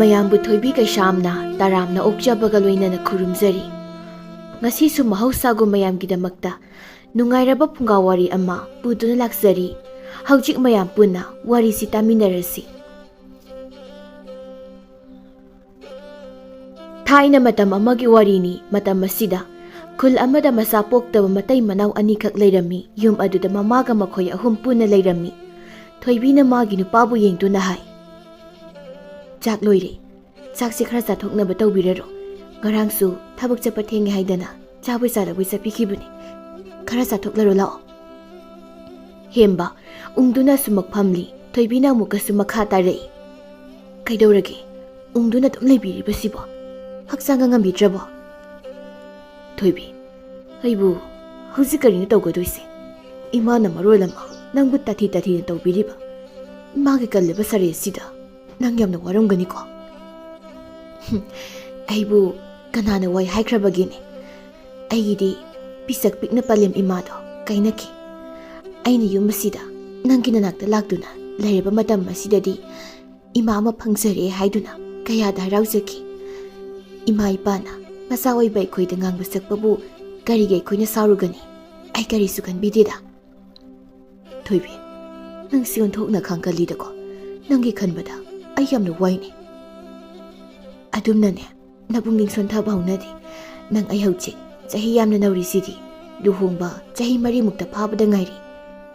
ꯃꯌꯥꯝꯕꯨ ꯊꯣꯏꯕꯤ ꯀꯩꯁꯥꯝꯅ ꯇꯔꯥꯝꯅ ꯑꯣꯛꯆꯕꯒ ꯂꯣꯏꯅꯅ ꯈꯨꯔꯨꯝꯖꯔꯤ꯫ ꯉꯁꯤꯁꯨ ꯃꯍꯧꯁꯥꯒꯨꯝ ꯃꯌꯥꯝꯒꯤꯗꯃꯛꯇ ꯅꯨꯡꯉꯥꯏꯔꯕ ꯐꯨꯡꯒꯥꯋꯥꯔꯤ ꯑꯃ ꯄꯨꯗꯨꯅ ꯂꯥꯛꯆꯔꯤ꯫ ꯍꯧꯖꯤꯛ ꯃꯌꯥꯝ ꯄꯨꯟꯅ ꯋꯥꯔꯤꯁꯤ ꯇꯥꯃꯤꯟꯅꯔꯁꯤ꯫ ꯊꯥꯏꯅ ꯃꯇꯝ ꯑꯃꯒꯤ ꯋꯥꯔꯤꯅꯤ꯫ ꯃꯇꯝ ꯑꯁꯤꯗ ꯈꯨꯜ ꯑꯃꯗ ꯃꯆꯥ ꯄꯣꯛꯇꯕ ꯃꯇꯩ ꯃꯅꯥꯎ ꯑꯅꯤꯈꯛ ꯂꯩꯔꯝꯃꯤ꯫ ꯌꯨꯝ ꯑꯗꯨꯗ ꯃꯃꯥꯒ ꯃꯈꯣꯏ ꯑꯍꯨꯝ ꯄꯨꯟꯅ ꯂꯩꯔꯝꯃꯤ꯫ ꯊꯣꯏꯕꯤꯅ ꯃꯥꯒꯤ ꯅꯨꯄꯥꯕꯨ ꯌꯦꯡꯗꯨꯅ ꯍꯥꯏ, "ꯆꯥꯛ ꯂꯣꯏꯔꯦ, ꯆꯥꯛꯁꯤ ꯈꯔ ꯆꯥꯊꯣꯛꯅꯕ ꯇꯧꯕꯤꯔꯔꯣ꯫ ꯉꯔꯥꯡꯁꯨ ꯊꯕꯛ ꯆꯠꯄ ꯊꯦꯡꯉꯦ ꯍꯥꯏꯗꯅ ꯆꯥꯕꯣꯏ ꯆꯥꯗꯕꯣꯏ ꯆꯠꯄꯤꯈꯤꯕꯅꯤ꯫ ꯈꯔ ꯆꯥꯊꯣꯛꯂꯔꯣ ꯂꯥꯛꯑꯣ." ꯍꯦꯝꯕ ꯎꯪꯗꯨꯅ ꯑꯁꯨꯃꯛ ꯐꯝꯂꯤ꯫ ꯊꯣꯏꯕꯤꯅ ꯑꯃꯨꯛꯀꯁꯨ ꯃꯈꯥ ꯇꯥꯔꯛꯏ, "ꯀꯩꯗꯧꯔꯒꯦ? ꯎꯪꯗꯨꯅ ꯑꯗꯨꯝ ꯂꯩꯕꯤꯔꯤꯕꯁꯤꯕꯣ? ꯍꯛꯆꯥꯡꯒ ꯉꯝꯕꯤꯗ꯭ꯔꯕꯣ?" "ꯊꯣꯏꯕꯤ, ꯑꯩꯕꯨ ꯍꯧꯖꯤꯛ ꯀꯔꯤꯅꯣ ꯇꯧꯒꯗꯣꯏꯁꯦ? ꯏꯃꯥꯅ ꯃꯔꯣꯜ ꯑꯃ ꯅꯪꯕꯨ ꯇꯥꯊꯤ ꯇꯥꯊꯤꯅ ꯇꯧꯕꯤꯔꯤꯕ꯫ ꯏꯃꯥꯒꯤ ꯀꯜꯂꯤꯕ ꯁꯔꯦꯁꯤꯗ ꯅꯪ ꯌꯥꯝꯅ ꯋꯥꯔꯝꯒꯅꯤꯀꯣ?" "ꯑꯩꯕꯨ ꯀꯅꯥꯅ ꯋꯥꯏ ꯍꯥꯏꯈ꯭ꯔꯕꯒꯦꯅꯦ? ꯑꯩꯒꯤꯗꯤ ꯄꯤꯁꯛ ꯄꯤꯛꯅ ꯄꯂꯦꯝ ꯏꯃꯥꯗꯣ ꯀꯩꯅꯈꯤ꯫ ꯑꯩꯅ ꯌꯨꯝ ꯑꯁꯤꯗ ꯅꯪꯒꯤ ꯅꯅꯥꯛꯇ ꯂꯥꯛꯇꯨꯅ ꯂꯩꯔꯕ ꯃꯇꯝ ꯑꯁꯤꯗꯗꯤ ꯏꯃꯥ ꯑꯃ ꯐꯪꯖꯔꯦ ꯍꯥꯏꯗꯨꯅ ꯀꯌꯥꯗ ꯍꯔꯥꯎꯖꯈꯤ꯫ ꯏꯃꯥ ꯏꯄꯥꯅ ꯃꯆꯥ ꯑꯣꯏꯕ ꯑꯩꯈꯣꯏꯗ ꯉꯥꯡꯕ ꯁꯛꯄꯕꯨ ꯀꯔꯤꯒꯤ ꯑꯩꯈꯣꯏꯅ ꯁꯥꯎꯔꯨꯒꯅꯤ? ꯑꯩ ꯀꯔꯤꯁꯨ ꯈꯟꯕꯤꯗꯦꯗ." "ꯊꯣꯏꯕꯤ, ꯅꯪꯁꯤ ꯑꯣꯟꯊꯣꯛꯅ ꯈꯥꯡꯀꯜꯂꯤꯗꯀꯣ꯫ ꯅꯪꯒꯤ ꯈꯟꯕꯗ ꯑꯩ ꯌꯥꯝꯅ ꯋꯥꯏꯅꯦ꯫ ꯑꯗꯨꯝꯅꯅꯦ ꯅꯄꯨꯛꯅꯤꯡ ꯁꯣꯟꯊꯕ ꯍꯧꯅꯗꯦ꯫ ꯅꯪ ꯑꯩ ꯍꯧꯖꯤꯛ ꯆꯍꯤ ꯌꯥꯝꯅ ꯅꯧꯔꯤꯁꯤꯗꯤ꯫ ꯂꯨꯍꯣꯡꯕ ꯆꯍꯤ 4ꯃꯨꯛꯇ ꯐꯥꯕꯗ ꯉꯥꯏꯔꯤ꯫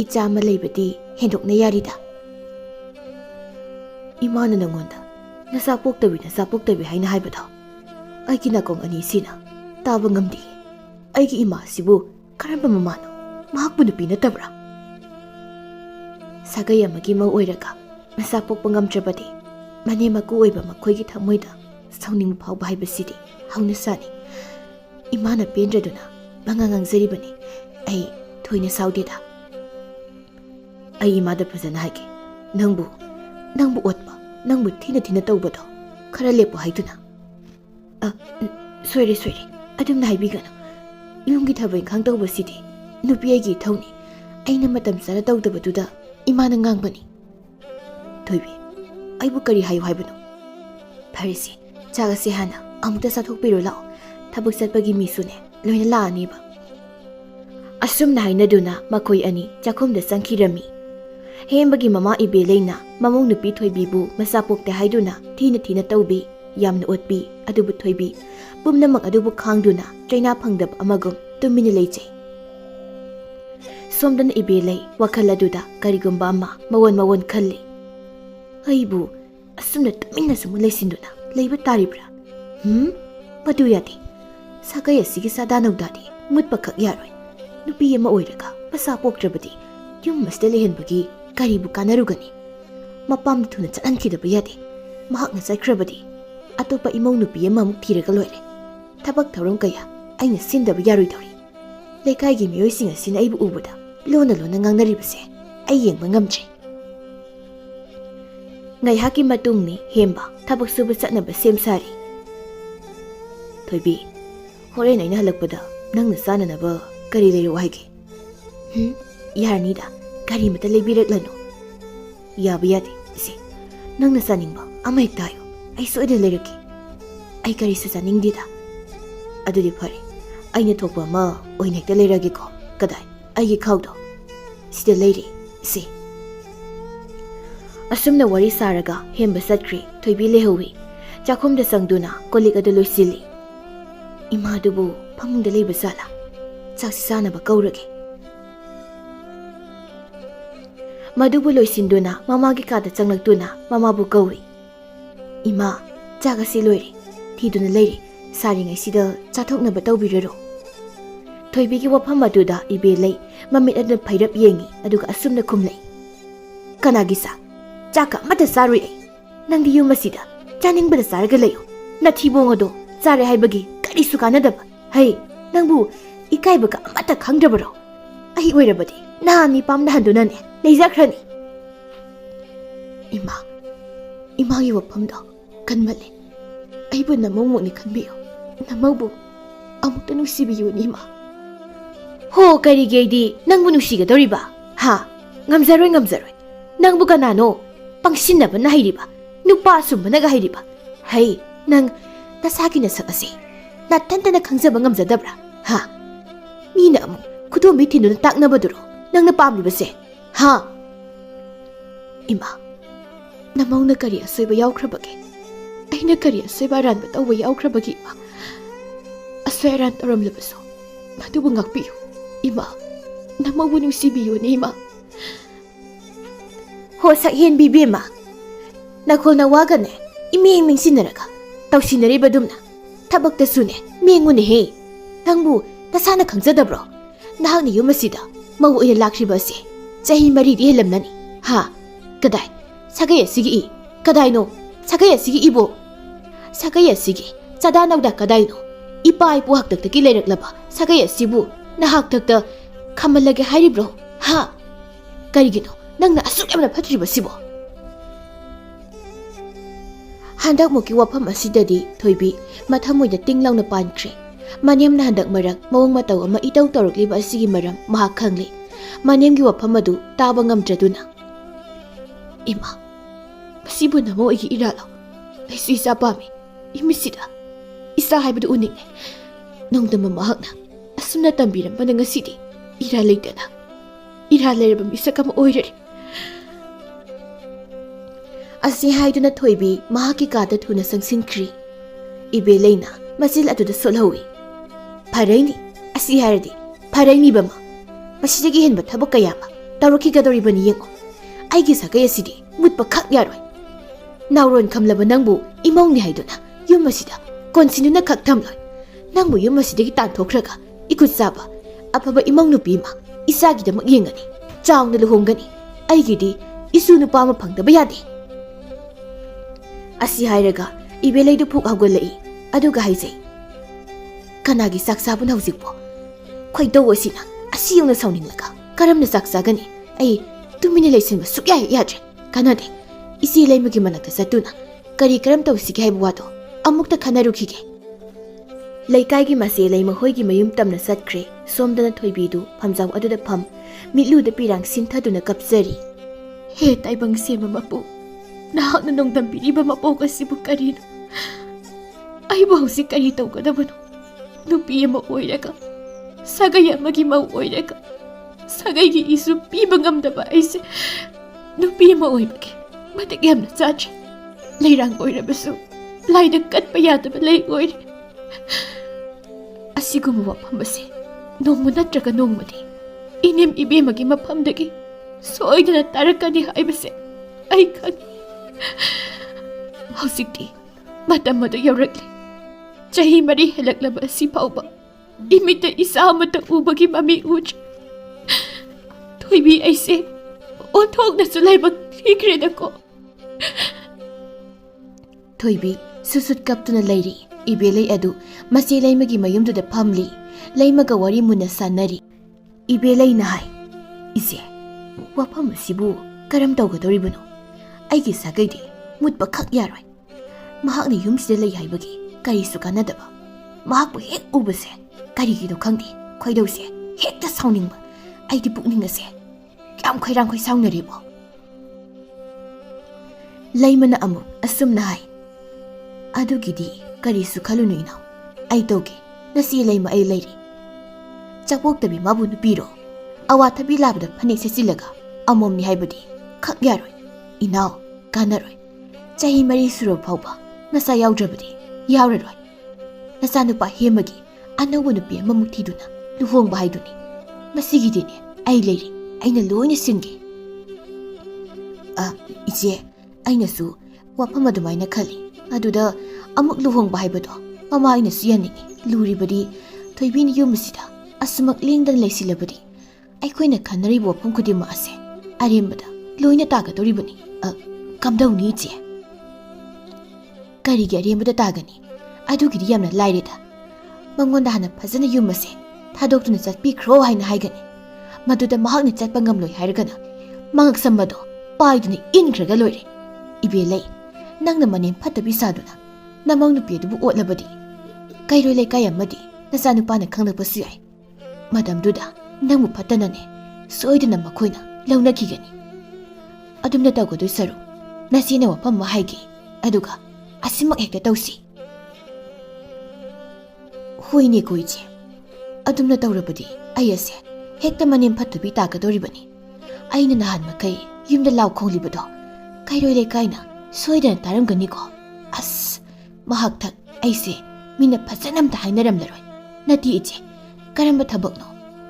ꯏꯆꯥ ꯑꯃ ꯂꯩꯕꯗꯤ ꯍꯦꯟꯗꯣꯛꯅ ꯌꯥꯔꯤꯗ." "ꯏꯃꯥꯅ ꯅꯪꯉꯣꯟꯗ ꯅꯆꯥ ꯄꯣꯛꯇꯕꯤ ꯍꯥꯏꯅ ꯍꯥꯏꯕꯗꯣ ꯑꯩꯒꯤ ꯅꯥꯀꯣꯡ ꯑꯅꯤꯁꯤꯅ ꯇꯥꯕ ꯉꯝꯗꯦ꯫ ꯑꯩꯒꯤ ꯏꯃꯥꯁꯤꯕꯨ ꯀꯔꯝꯕ ꯃꯃꯥꯅꯣ? ꯃꯍꯥꯛꯄꯨ ꯅꯨꯄꯤ ꯅꯠꯇꯕ꯭ꯔꯥ?" "ꯁꯥꯒꯩ ꯑꯃꯒꯤ ꯃꯧ ꯑꯣꯏꯔꯒ ꯃꯆꯥ ꯄꯣꯛꯄ ꯉꯝꯗ꯭ꯔꯕꯗꯤ ꯃꯅꯦꯝ ꯃꯀꯨ ꯑꯣꯏꯕ ꯃꯈꯣꯏꯒꯤ ꯊꯃꯣꯏꯗ ꯁꯥꯎꯅꯤꯡꯕ ꯐꯥꯎꯕ ꯍꯥꯏꯕꯁꯤꯗꯤ ꯍꯧꯅꯁꯥꯅꯤ꯫ ꯏꯃꯥꯅ ꯄꯦꯟꯗ꯭ꯔꯗꯨꯅ ꯃꯉꯥ ꯉꯥꯡꯖꯔꯤꯕꯅꯤ꯫ ꯑꯩ ꯊꯣꯏꯅ ꯁꯥꯎꯗꯦꯗ." "ꯑꯩ ꯏꯃꯥꯗ ꯐꯖꯅ ꯍꯥꯏꯒꯦ, ꯅꯪꯕꯨ ꯑꯣꯠꯄ, ꯅꯪꯕꯨ ꯊꯤꯅ ꯇꯧꯕꯗꯣ ꯈꯔ ꯂꯦꯞꯄꯣ ꯍꯥꯏꯗꯨꯅ." "ꯁꯣꯏꯔꯦ, ꯑꯗꯨꯝꯅ ꯍꯥꯏꯕꯤꯒꯅꯨ꯫ ꯌꯨꯝꯒꯤ ꯊꯕꯛ ꯏꯪꯈꯥꯡ ꯇꯧꯕꯁꯤꯗꯤ ꯅꯨꯄꯤ ꯑꯩꯒꯤ ꯏꯊꯧꯅꯤ꯫ ꯑꯩꯅ ꯃꯇꯝ ꯆꯥꯅ ꯇꯧꯗꯕꯗꯨꯗ ꯏꯃꯥꯅ ꯉꯥꯡꯕꯅꯤ." "ꯊꯣꯏꯕꯤ, ꯑꯩꯕꯨ ꯀꯔꯤ ꯍꯥꯏꯌꯨ ꯍꯥꯏꯕꯅꯣ?" "ꯐꯔꯦꯁꯦ, ꯆꯥꯛ ꯑꯁꯤ ꯍꯥꯟꯅ ꯑꯃꯨꯛꯇ ꯆꯥꯊꯣꯛꯄꯤꯔꯣ ꯂꯥꯛꯑꯣ꯫ ꯊꯕꯛ ꯆꯠꯄꯒꯤ ꯃꯤꯁꯨꯅꯦ ꯂꯣꯏꯅ ꯂꯥꯛꯑꯅꯤꯕ." ꯑꯁꯨꯝꯅ ꯍꯥꯏꯅꯗꯨꯅ ꯃꯈꯣꯏ ꯑꯅꯤ ꯆꯥꯛꯈꯨꯝꯗ ꯆꯪꯈꯤꯔꯝꯃꯤ꯫ ꯍꯦꯝꯕꯒꯤ ꯃꯃꯥ ꯏꯕꯦꯂꯩꯅ ꯃꯃꯧ ꯅꯨꯄꯤ ꯊꯣꯏꯕꯤꯕꯨ ꯃꯆꯥ ꯄꯣꯛꯇꯦ ꯍꯥꯏꯗꯨꯅ ꯊꯤꯅ ꯇꯧꯕꯤ, ꯌꯥꯝꯅ ꯑꯣꯠꯄꯤ꯫ ꯑꯗꯨꯕꯨ ꯊꯣꯏꯕꯤ ꯄꯨꯝꯅꯃꯛ ꯑꯗꯨꯕꯨ ꯈꯥꯡꯗꯨꯅ ꯆꯩꯅꯥ ꯐꯪꯗꯕ ꯑꯃꯒꯨꯝ ꯇꯨꯃꯤꯟꯅ ꯂꯩꯖꯩ꯫ ꯁꯣꯝꯗꯅ ꯏꯕꯦꯂꯩ ꯋꯥꯈꯜ ꯑꯗꯨꯗ ꯀꯔꯤꯒꯨꯝꯕ ꯑꯃ ꯃꯋꯣꯟ ꯈꯜꯂꯤ꯫ "ꯑꯩꯕꯨ ꯑꯁꯨꯝꯅ ꯇꯨꯃꯤꯟꯅ ꯁꯨꯝ ꯂꯩꯁꯤꯟꯗꯨꯅ ꯂꯩꯕ ꯇꯥꯔꯤꯕ꯭ꯔꯥ? ꯃꯗꯨ ꯌꯥꯗꯦ꯫ ꯁꯥꯒꯩ ꯑꯁꯤꯒꯤ ꯆꯥꯗꯥ ꯅꯧꯗꯥꯗꯤ ꯃꯨꯠꯄꯈꯛ ꯌꯥꯔꯣꯏ꯫ ꯅꯨꯄꯤ ꯑꯃ ꯑꯣꯏꯔꯒ ꯃꯆꯥ ꯄꯣꯛꯇ꯭ꯔꯕꯗꯤ ꯌꯨꯝ ꯑꯁꯤꯗ ꯂꯩꯍꯟꯕꯒꯤ ꯀꯔꯤꯕꯨ ꯀꯥꯟꯅꯔꯨꯒꯅꯤ? ꯃꯄꯥꯝꯗ ꯊꯨꯅ ꯆꯠꯍꯟꯈꯤꯗꯕ ꯌꯥꯗꯦ꯫ ꯃꯍꯥꯛꯅ ꯆꯠꯈ꯭ꯔꯕꯗꯤ ꯑꯇꯣꯞꯄ ꯏꯃꯧ ꯅꯨꯄꯤ ꯑꯃꯃꯨꯛ ꯊꯤꯔꯒ ꯂꯣꯏꯔꯦ꯫ ꯊꯕꯛ ꯊꯧꯔꯝ ꯀꯌꯥ ꯑꯩꯅ ꯁꯤꯟꯗꯕ ꯌꯥꯔꯣꯏꯗꯧꯔꯤ꯫ ꯂꯩꯀꯥꯏꯒꯤ ꯃꯤꯑꯣꯏꯁꯤꯡ ꯑꯁꯤꯅ ꯑꯩꯕꯨ ꯎꯕꯗ ꯂꯣꯟꯅ ꯉꯥꯡꯅꯔꯤꯕꯁꯦ ꯑꯩ ꯌꯦꯡꯕ ꯉꯝꯗ꯭ꯔꯦ." ꯉꯥꯏꯍꯥꯛꯀꯤ ꯃꯇꯨꯡꯅꯤ ꯍꯦꯝꯕ ꯊꯕꯛ ꯁꯨꯕ ꯆꯠꯅꯕ ꯁꯦꯝ ꯁꯥꯔꯤ꯫ "ꯊꯣꯏꯕꯤ, ꯍꯣꯔꯦꯟ ꯑꯩꯅ ꯍꯜꯂꯛꯄꯗ ꯅꯪꯅ ꯆꯥꯅꯅꯕ ꯀꯔꯤ ꯂꯩꯔꯛꯑꯣ ꯍꯥꯏꯒꯦ?" "ꯌꯥꯔꯅꯤꯗ, ꯀꯔꯤꯃꯇ ꯂꯩꯕꯤꯔꯛꯂꯅꯨ." "ꯌꯥꯕ ꯌꯥꯗꯦ ꯏꯆꯦ, ꯅꯪꯅ ꯆꯥꯅꯤꯡꯕ ꯑꯃ ꯍꯦꯛꯇ ꯍꯥꯏꯌꯨ, ꯑꯩ ꯁꯣꯏꯗꯅ ꯂꯩꯔꯛꯀꯦ." "ꯑꯩ ꯀꯔꯤꯁꯨ ꯆꯥꯅꯤꯡꯗꯦꯗ." "ꯑꯗꯨꯗꯤ ꯐꯔꯦ, ꯑꯩꯅ ꯊꯣꯛꯄ ꯑꯃ ꯑꯣꯏꯅ ꯍꯦꯛꯇ ꯂꯩꯔꯒꯦꯀꯣ." "ꯀꯗꯥꯏ? ꯑꯩꯒꯤ ꯈꯥꯎꯗꯣ ꯁꯤꯗ ꯂꯩꯔꯦ ꯏꯆꯦ." ꯑꯁꯨꯝꯅ ꯋꯥꯔꯤ ꯁꯥꯔꯒ ꯍꯦꯝꯕ ꯆꯠꯈ꯭ꯔꯦ꯫ ꯊꯣꯏꯕꯤ ꯂꯩꯍꯧꯏ꯫ ꯆꯥꯛꯈꯨꯝꯗ ꯆꯪꯗꯨꯅ ꯀꯣꯜꯂꯤꯛ ꯑꯗꯨ ꯂꯣꯏꯁꯤꯜꯂꯤ꯫ ꯏꯃꯥꯗꯨꯕꯨ ꯐꯃꯨꯡꯗ ꯂꯩꯕ ꯖꯥꯠꯂꯥ? ꯆꯥꯛꯁꯤ ꯆꯥꯅꯕ ꯀꯧꯔꯒꯦ꯫ ꯃꯗꯨꯕꯨ ꯂꯣꯏꯁꯤꯟꯗꯨꯅ ꯃꯃꯥꯒꯤ ꯀꯥꯗ ꯆꯪꯂꯛꯇꯨꯅ ꯃꯃꯥꯕꯨ ꯀꯧꯏ꯫ "ꯏꯃꯥ, ꯆꯥꯛ ꯑꯁꯤ ꯂꯣꯏꯔꯦ, ꯊꯤꯗꯨꯅ ꯂꯩꯔꯦ꯫ ꯁꯥꯔꯤꯉꯩꯁꯤꯗ ꯆꯥꯊꯣꯛꯅꯕ ꯇꯧꯕꯤꯔꯔꯣ." ꯊꯣꯏꯕꯤꯒꯤ ꯋꯥꯐꯝ ꯑꯗꯨꯗ ꯏꯕꯦꯂꯩ ꯃꯃꯤꯠ ꯑꯗꯨ ꯐꯩꯔꯞ ꯌꯦꯡꯉꯤ꯫ ꯑꯗꯨꯒ ꯑꯁꯨꯝꯅ ꯈꯨꯝꯂꯛꯏ, "ꯀꯅꯥꯒꯤ ꯆꯥꯛꯀ ꯑꯃꯠꯇ ꯆꯥꯔꯣꯏ ꯑꯩ꯫ ꯅꯪꯗꯤ ꯌꯨꯝ ꯑꯁꯤꯗ ꯆꯥꯅꯤꯡꯕꯗ ꯆꯥꯔꯒ ꯂꯩꯌꯨ꯫ ꯅꯊꯤꯕꯣꯡ ꯑꯗꯣ ꯆꯥꯔꯦ ꯍꯥꯏꯕꯒꯤ ꯀꯔꯤꯁꯨ ꯀꯥꯟꯅꯗꯕ꯫ ꯍꯩ, ꯅꯪꯕꯨ ꯏꯀꯥꯏꯕꯒ ꯑꯃꯠꯇ ꯈꯪꯗ꯭ꯔꯕꯔꯣ? ꯑꯩ ꯑꯣꯏꯔꯕꯗꯤ ꯅꯍꯥꯟ ꯄꯥꯝꯅꯍꯟꯗꯨꯅꯅꯦ ꯂꯩꯖꯈ꯭ꯔꯅꯤ." ꯏꯃꯥꯒꯤ ꯋꯥꯐꯝꯗꯣ ꯀꯟꯃꯜꯂꯦ꯫ ꯑꯩꯕꯨ ꯅꯃꯧꯃꯛꯅꯤ ꯈꯟꯕꯤꯌꯨ꯫ ꯅꯃꯧꯕꯨ ꯑꯃꯨꯛꯇ ꯅꯨꯡꯁꯤꯕꯤꯌꯨꯅꯤ ꯏꯃꯥ." "ꯍꯣ, ꯀꯔꯤꯒꯤ ꯑꯩꯗꯤ ꯅꯪꯕꯨ ꯅꯨꯡꯁꯤꯒꯗꯧꯔꯤꯕ? ꯉꯝꯖꯔꯣꯏ꯫ ꯅꯪꯕꯨ ꯀꯅꯥꯅꯣ? ꯄꯪꯁꯤꯟꯅꯕꯅ ꯍꯩꯔꯤꯕ, ꯅꯨꯄꯥ ꯁꯨꯝꯕꯅꯒ ꯍꯩꯔꯤꯕ? Hey, nang nasagi na sa kasi. Natanta na khangzaba ngamjadabra. Ha? Mina amu kudomi tinu na tak na baduro. Nang napamli ba se? Ha? Ima. Namaw na kari asoy ba yaukhrabage? Ay na kari asoy ba ran ba taw ba yaukhrabage ima? Asoy ran taram labaso. Madubo ngakpiyo. Ima. Namaw bu nusibiyo ni ima. Ho sak hen bibi ma. Nakol na wagan ne. Iming sinaraga. Taw sinari ba dumna? Tabak ta sune. Mingune he. Nangbu tasana khangjadabro. Nahak ni yumasida. Mau ina lakriba se. Chahi mari di helamnani. Ha. Kadai. Sagaya sigi I. Kadai no. Sagaya sigi ibo. Sagaya sigi. Chada nawda kadai no. Ipa ipo hak tak taki lairak Sagaya sibu. Nahak tak ta kamalage hairibro. Ha. Karigino. Nang na asuk yamna patriba sibo. Handak mo ki wapam asidadi thoibi mathamoy na tinglaw na pankre. Manyam na handak marak mawang mataw ama itaw torokliba asigi maram mahakangli. Manyam ki wapam adu taba ngamdraduna. Ima, masibo na mo igi iralaw. Laisu isa pami, imisida. Isa haibadu uning ne. Nung damamahak na, asum na tambiran pa na ngasidi. Iralay na na. Iralay rabam isa ka mo oirari. Asi haiduna thoibi mahaki kada thuna sangsinkri. Ibelay na masil atuda solhawi. Paraini asi hardi paraini bama. Masidagi henba thabak kayama tawraki gadori bani yengo. Aigi sagay asidi mutpa khak yaroi. Nauron kamlaba nangbu imong ni haiduna yum asida konsinu na khak thamloi. Nangbu yum asidagi tanthokraga ikut saba apaba imong nupi ma isagi da magyengani chawna luhongani. Aigidi isu nupa ma phangdaba yade. Asi hairaga ibelay du phuk hawgalai aduga haizai. Kanagi saksabun hawjikpo. Khoidaw asina asi yongna sawninglaga karamna saksagani ai tumina laysinba sukya yadre. Kanade isi laymagi manakta satuna kari karam tawsigi haibu wado amukta khanarukhige. Laikai mase layma hoigi mayum tamna satkre somdana thoibidu phamjaw aduda pham mitluda pirang sinthaduna kapsari. He taibang sema mapu nahak na nung dampiriba mapoka si Bukarino. Ay ba si kari tau ka naman. Nupiya mauoy ka. Sagaya magi mauoy ka. Sagay gi isu pibangam da ba ay si. Nupiya mauoy magi. Matigyam na sachi. Layrang oy na baso. Lay nagkat pa yata ba lay oy. Asi gumawa pambasi. Nung munatra ka nung madi. Inim ibi magi mapamdagi. Soy na nataraka ni hay basi. Ay kani. Hausikti, matam mada yaurakli. Chahi mari helaklaba si pauba. Imita isa mata ubagi mami uj. Thoibi aise, onthok na sulay bag hikre na ko. Thoibi, susut kapto na layri. Ibelay adu, masilay magi mayumdo da pamli. Lay magawari muna sanari. Ibelay nahay. Ise, wapam sibu, karam tau ka toribuno. Aigi sagaydi mutpa khak yaroi. Mahak ni yumsida lay haibagi karisu kanadaba. Mahakbu hek ubase karigido khangdi khoidause hekta sawningba. Aidi pukningase kyam khoirang khoi sawnaribo. Laymana amu asum nahai. Adugidi karisu khalunu inaw. Ai toge nasi layma ai layri. Chakpok tabi mabu nupiro. Awa tabi labda phanek sesilaga amom ni haibadi khak yaroi. Inaw kanaroi. Chahi mari suro phauba nasa yaudravadi yauraroi. Nasa nupa hemagi anawa nupi amamuk thiduna luhongba haiduni. Masigidine ai leiri aina loina singe. Iche ainasu wapam adumaina khali. Aduda amuk luhongba haibado mama ainasu yaningi. Luribadi thoibini yumasida asumak lengdang laisilabadi. Aikoina khanaribo wapam khudima ase arembada loina tagadoribani. Kamdawni iche. Karigi arembada tagani. Adugidi yamna laireda. Mangonda hana phajana yumase thadokduna chatpikhro haina haigani. Maduda mahakna chatpa ngamloi hairgana. Mangak sambado paiduna inkhraga loire. Ibelay nangna manem phatabi saduna namang nupi adubu otlabadi. Kairoi laikai amadi nasanupana khanglakpasu yai. Madamduda nangmu phatanane soidana makhoina launakigani. Adumna tawgadoi saru nasina wapam mahaigi aduga ꯑꯁꯤꯃꯛ ꯍꯦꯛꯇ ꯇꯧꯁꯤ. ꯍꯣꯏꯅꯦ ꯀꯣ ꯏꯆꯦ. ꯑꯗꯨꯝꯅ ꯇꯧꯔꯕꯗꯤ ꯑꯩ ꯑꯁꯦ ꯍꯦꯛꯇ ꯃꯅꯦꯝ ꯐꯠꯇꯕꯤ ꯇꯥꯒꯗꯧꯔꯤꯕꯅꯤ. ꯑꯩꯅ ꯅꯍꯥꯟ ꯃꯈꯩ ꯌꯨꯝꯗ ꯂꯥꯎ ꯈꯣꯡꯂꯤꯕꯗꯣ ꯀꯩꯔꯣꯏ ꯂꯩꯀꯥꯏꯅ ꯁꯣꯏꯗꯅ ꯇꯥꯔꯝꯒꯅꯤꯀꯣ. ꯑꯁ ꯃꯍꯥꯛꯊꯛ ꯑꯩꯁꯦ ꯃꯤꯅ ꯐꯖꯅ ꯑꯝꯇ ꯍꯥꯏꯅꯔꯝꯂꯔꯣꯏ. ꯅꯠꯇꯦ ꯏꯆꯦ, ꯀꯔꯝꯕ ꯊꯕꯛꯅꯣ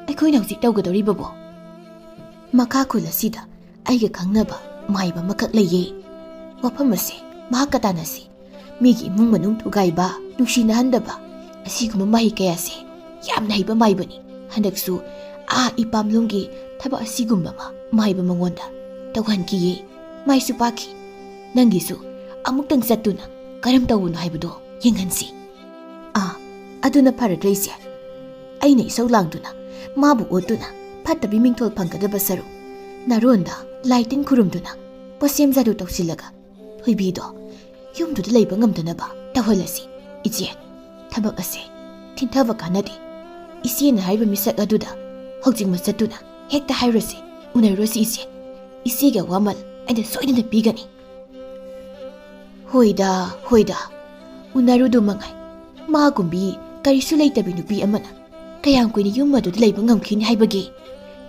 ꯑꯩꯈꯣꯏꯅ ꯍꯧꯖꯤꯛ ꯇꯧꯒꯗꯧꯔꯤꯕꯕꯣ? ꯃꯈꯥ ꯈꯨꯜ ꯑꯁꯤꯗ ꯑꯩꯒ ꯈꯪꯅꯕ ꯃꯥꯏꯕ ꯑꯃꯈꯛ ꯂꯩꯌꯦ. ꯋꯥꯐꯝ ꯑꯁꯦ ꯃꯍꯥꯛꯀ ꯇꯥꯟꯅꯁꯤ. ꯃꯤꯒꯤ ꯏꯃꯨꯡ ꯃꯅꯨꯡ ꯊꯨꯒꯥꯏꯕ, ꯅꯨꯡꯁꯤꯅꯍꯟꯗꯕ ꯑꯁꯤꯒꯨꯝꯕ ꯃꯍꯩ ꯀꯌꯥꯁꯦ ꯌꯥꯝꯅ ꯍꯩꯕ ꯃꯥꯏꯕꯅꯤ. ꯍꯟꯗꯛꯁꯨ ꯏꯄꯥꯝꯂꯣꯝꯒꯤ ꯊꯕꯛ ꯑꯁꯤꯒꯨꯝꯕ ꯑꯃ ꯃꯥꯏꯕ ꯃꯉꯣꯟꯗ ꯇꯧꯍꯟꯈꯤꯌꯦ. ꯃꯥꯏꯁꯨ ꯄꯥꯛꯈꯤ. ꯅꯪꯒꯤꯁꯨ ꯑꯃꯨꯛꯇꯪ ꯆꯠꯇꯨꯅ ꯀꯔꯝ ꯇꯧꯕꯅꯣ ꯍꯥꯏꯕꯗꯣ ꯌꯦꯡꯍꯟꯁꯤ. ꯑꯗꯨꯅ ꯐꯔꯗ꯭ꯔ ꯏꯆꯦ. ꯑꯩꯅ ꯏꯁꯧ लांदुना माबु ओतुना फत्तबी मिंथोल फंगदबा सरू नारोंदा लाइटिन खुरुमदुना पसेम जादु तौसिलगा थोइबीदो युमदुदा लैबा ngamदनबा तहलसी. इचे थबक असे थिंथबा कानदे. इसेना हाइबा मिसक अदुदा हौजिक मसतुना हेक्ता हाइरसी उनरसी. इचे इसेगा वामल अइना सोइदना पीगनी. होइदा होइदा उनरुदु मंगाई मागुंबी करिसु लैतबी नुपी अमना कयाम कोइनी युम मदुदा लैबा ngamखिनि हाइबगे.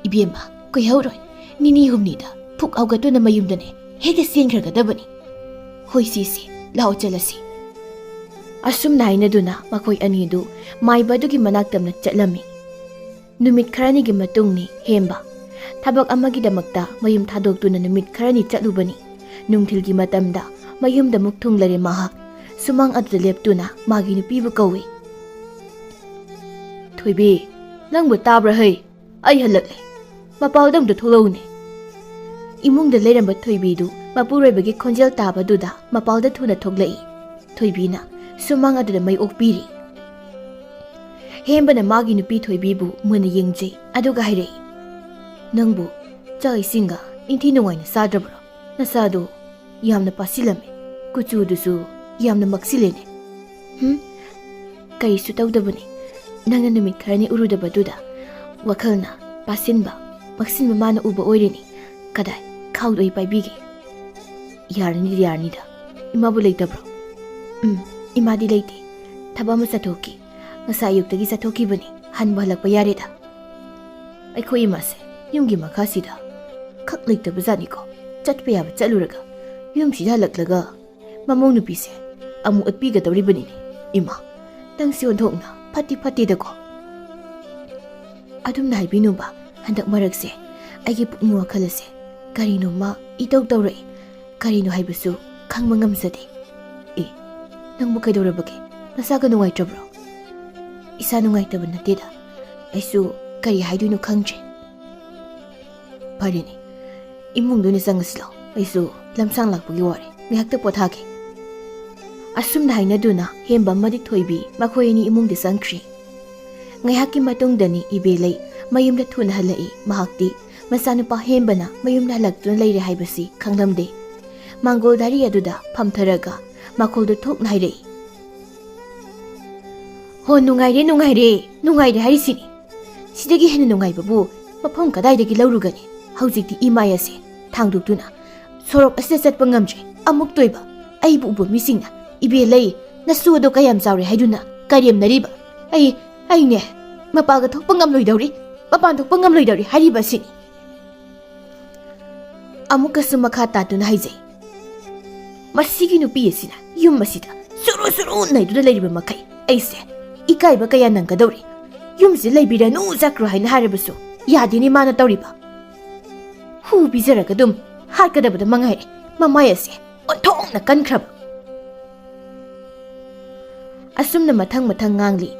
इबेमा कोइहौरोय निनी हुमनीदा फुक औगतुना मयुमदने हेक्ता सेंख्रगदबनी. होइ सिसे लाओ चलसी. असुम नाइनदुना मखोइ अनिदु माइबदुगी मनाक्तमना चटलमी. नुमित खरानिगी मतुंगनी हेम्बा थबक अमगिदमक्ता मयुम थादोक्तुना नुमित खरानि चटलुबनी. नुंगथिलगी मतमदा मयुमदा मुक थुंगलरे महाक सुमंग अदुदा लेप्तुना मागी नुपीबु कौवे. थोइबी नंगबु ताब्रा है आई हलकले मपावदमदु थोलौने. इमुंगदा लेरंबा थोइबीदु मपुरोइबगी खोंजेल ताबदुदा मपावदा थुना थोगलई. थोइबीना सुमंग अदुदा मै ओकपीरी. हेम्बना मागी नुपी थोइबीबु मुना येंगजे अदुगा हाइरई. नंगबु चा इसिंगा इंथी नुवाइना साद्रबरो नसादो यामना पासिलमे कुचुदुसु यामना मक्सिलेने. करिसु तौदबनी नंगना नुमित खरनी उरुदबदुदा वखलना पासिनबा मक्सिनबा माना उबा ओइरेनी. कदाय खाउदोइ पाइबीगे. यारनीदा इमाबु लेइतब्रो? इमादी लेइते. थबा मा चथोकी ngasa ayuktagi chathokibani hanba halakpa yareda. Aikhoi imase yumgi makhasida khak leitaba jani ko chatpa yaba chaluraga yumsida halaklaga mamong nupise amu atpiga tawribani ne. Ima tangsi onthokna fatti da ko. Adum nai binuba handak marakse aigi pukni wakhalase karino ma itau tawrai karino haibasu khangma ngamsade. Nangbu kaidorabage nasaga nuwaitrabro? इसा नुंगाइतबा नतेदा आइसु करी हाइदुनो खंगजे. फरेने इमुंगदुने संगसलो आइसु लमसांग लाकपुगी वारे निहाक्ता पोथागे. Assume हाइनदुना हेम्बा मदि Thoibi मखोयनी इमुंगदे संख्री. ngayhaki matungdani ibelei mayumda thuna halai. Mahakti masanupa hembana mayumda halaktuna leire haibasi khanglamde. Mangoldari aduda phamtharaga makoldu thokna hairei. हो नुंगाइरे हाइसिनी. सिदगी हेन नुंगाइबबु मफम कदाइदगी लौरुगनी. हौजिकति EMI असे थांगदुक्तुना सोरक असे चटपा ngamजे. अमुक तोइबा अइबु उबु मिसिंगना इबेलै नसुदो कयाम चावरे हाइदुना करियमनरिबा. अइने मपागा थोकपा ngamलोइदौरि मपान थोकपा ngamलोइदौरि हारिबा सिनी. अमुकसु मखा तातुना हाइजै. मसिगी नुपी असिना युम मसिदा सुरु नाइदुना लैरिबा मखै ऐसे इकाइबा कया नंगदौरि. युमसे लैबिरनु जाक्रो हाइना हारबसु यादिनी माना तौरिबा. हु बिजरगा दुम हाटकदबदा मंगाइरे ममाय असे ओंथोंगना कनख्रबा. असुमना मथंग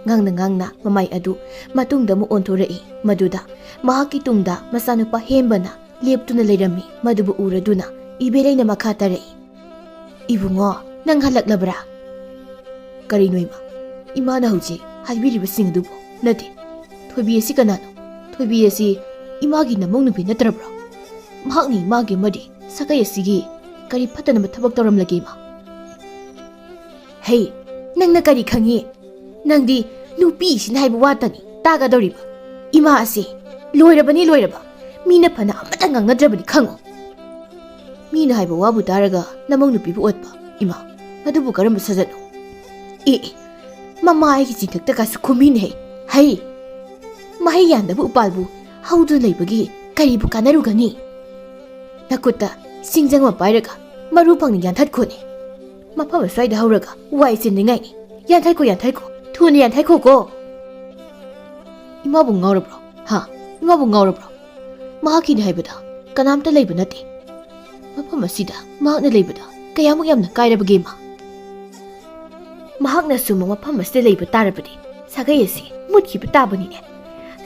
ngang mamay adu matungda mo onthorei. Maduda mahaki tungda masanupa hembana leptuna leirami. Madubu uraduna ibelay na makatarei. Ibungo nang halaklabra. Karinoyma imana hauji haibiriba singdubo nati thoibi asi kanano. Thoibi asi imagi namong nubi natrabro. Mahakni magi madi sakai asigi kari phatana mathabak tawramlage ma. Hey nangna kari khangi nangdi nupi sin haibu watani taga doriba. Ima asi loiraba mina phana amata ngangadrabani khango. Mina haibu wabu taraga namong nupi bu otba. Ima ꯑꯗꯨꯕꯨ ꯀꯔꯝꯕ ꯁꯖꯠꯅꯣ? ꯃꯃꯥ ꯑꯩꯒꯤ ꯆꯤꯡꯊꯛꯇꯒꯁꯨ ꯈꯨꯃꯤꯟꯅꯩ ꯍꯩ ꯃꯍꯩ ꯌꯥꯟꯗꯕ ꯎꯄꯥꯜꯕꯨ ꯍꯧꯗꯨꯅ ꯂꯩꯕꯒꯤ ꯀꯔꯤꯕꯨ ꯀꯥꯟꯅꯔꯨꯒꯅꯤ? ꯅꯈꯨꯠꯇ ꯁꯤꯡꯖꯪ ꯑꯃ ꯄꯥꯏꯔꯒ ꯃꯔꯨ ꯐꯪꯅ ꯌꯥꯟꯊꯠꯈꯣꯅꯦ. ꯃꯐꯝ ꯑꯁ꯭ꯋꯥꯏꯗ ꯍꯧꯔꯒ ꯋꯥꯏ ꯆꯤꯟꯅꯤꯡꯉꯥꯏꯅꯤ. ꯌꯥꯟꯊꯠꯈꯣ ꯊꯨꯅ ꯌꯥꯟꯊꯠꯈꯣꯀꯣ. ꯏꯃꯥꯕꯨ ꯉꯥꯎꯔꯕ꯭ꯔꯣ? ꯏꯃꯥꯕꯨ ꯉꯥꯎꯔꯕ꯭ꯔꯣ? ꯃꯍꯥꯛꯀꯤꯅꯤ ꯍꯥꯏꯕꯗ ꯀꯅꯥꯝꯇ ꯂꯩꯕ ꯅꯠꯇꯦ. ꯃꯐꯝ ꯑꯁꯤꯗ ꯃꯍꯥꯛꯅ ꯂꯩꯕꯗ ꯀꯌꯥꯃꯨꯛ ꯌꯥꯝꯅ ꯀꯥꯏꯔꯕꯒꯦ ꯏꯃꯥ? ꯃꯍꯥꯛꯅ ꯁꯨꯝꯕ ꯃꯐꯝ ꯑꯁꯤꯗ ꯂꯩꯕ ꯇꯥꯔꯕꯗꯤ ꯁꯥꯒꯩ ꯑꯁꯤ ꯃꯨꯠꯈꯤꯕ ꯇꯥꯕꯅꯤꯅꯦ.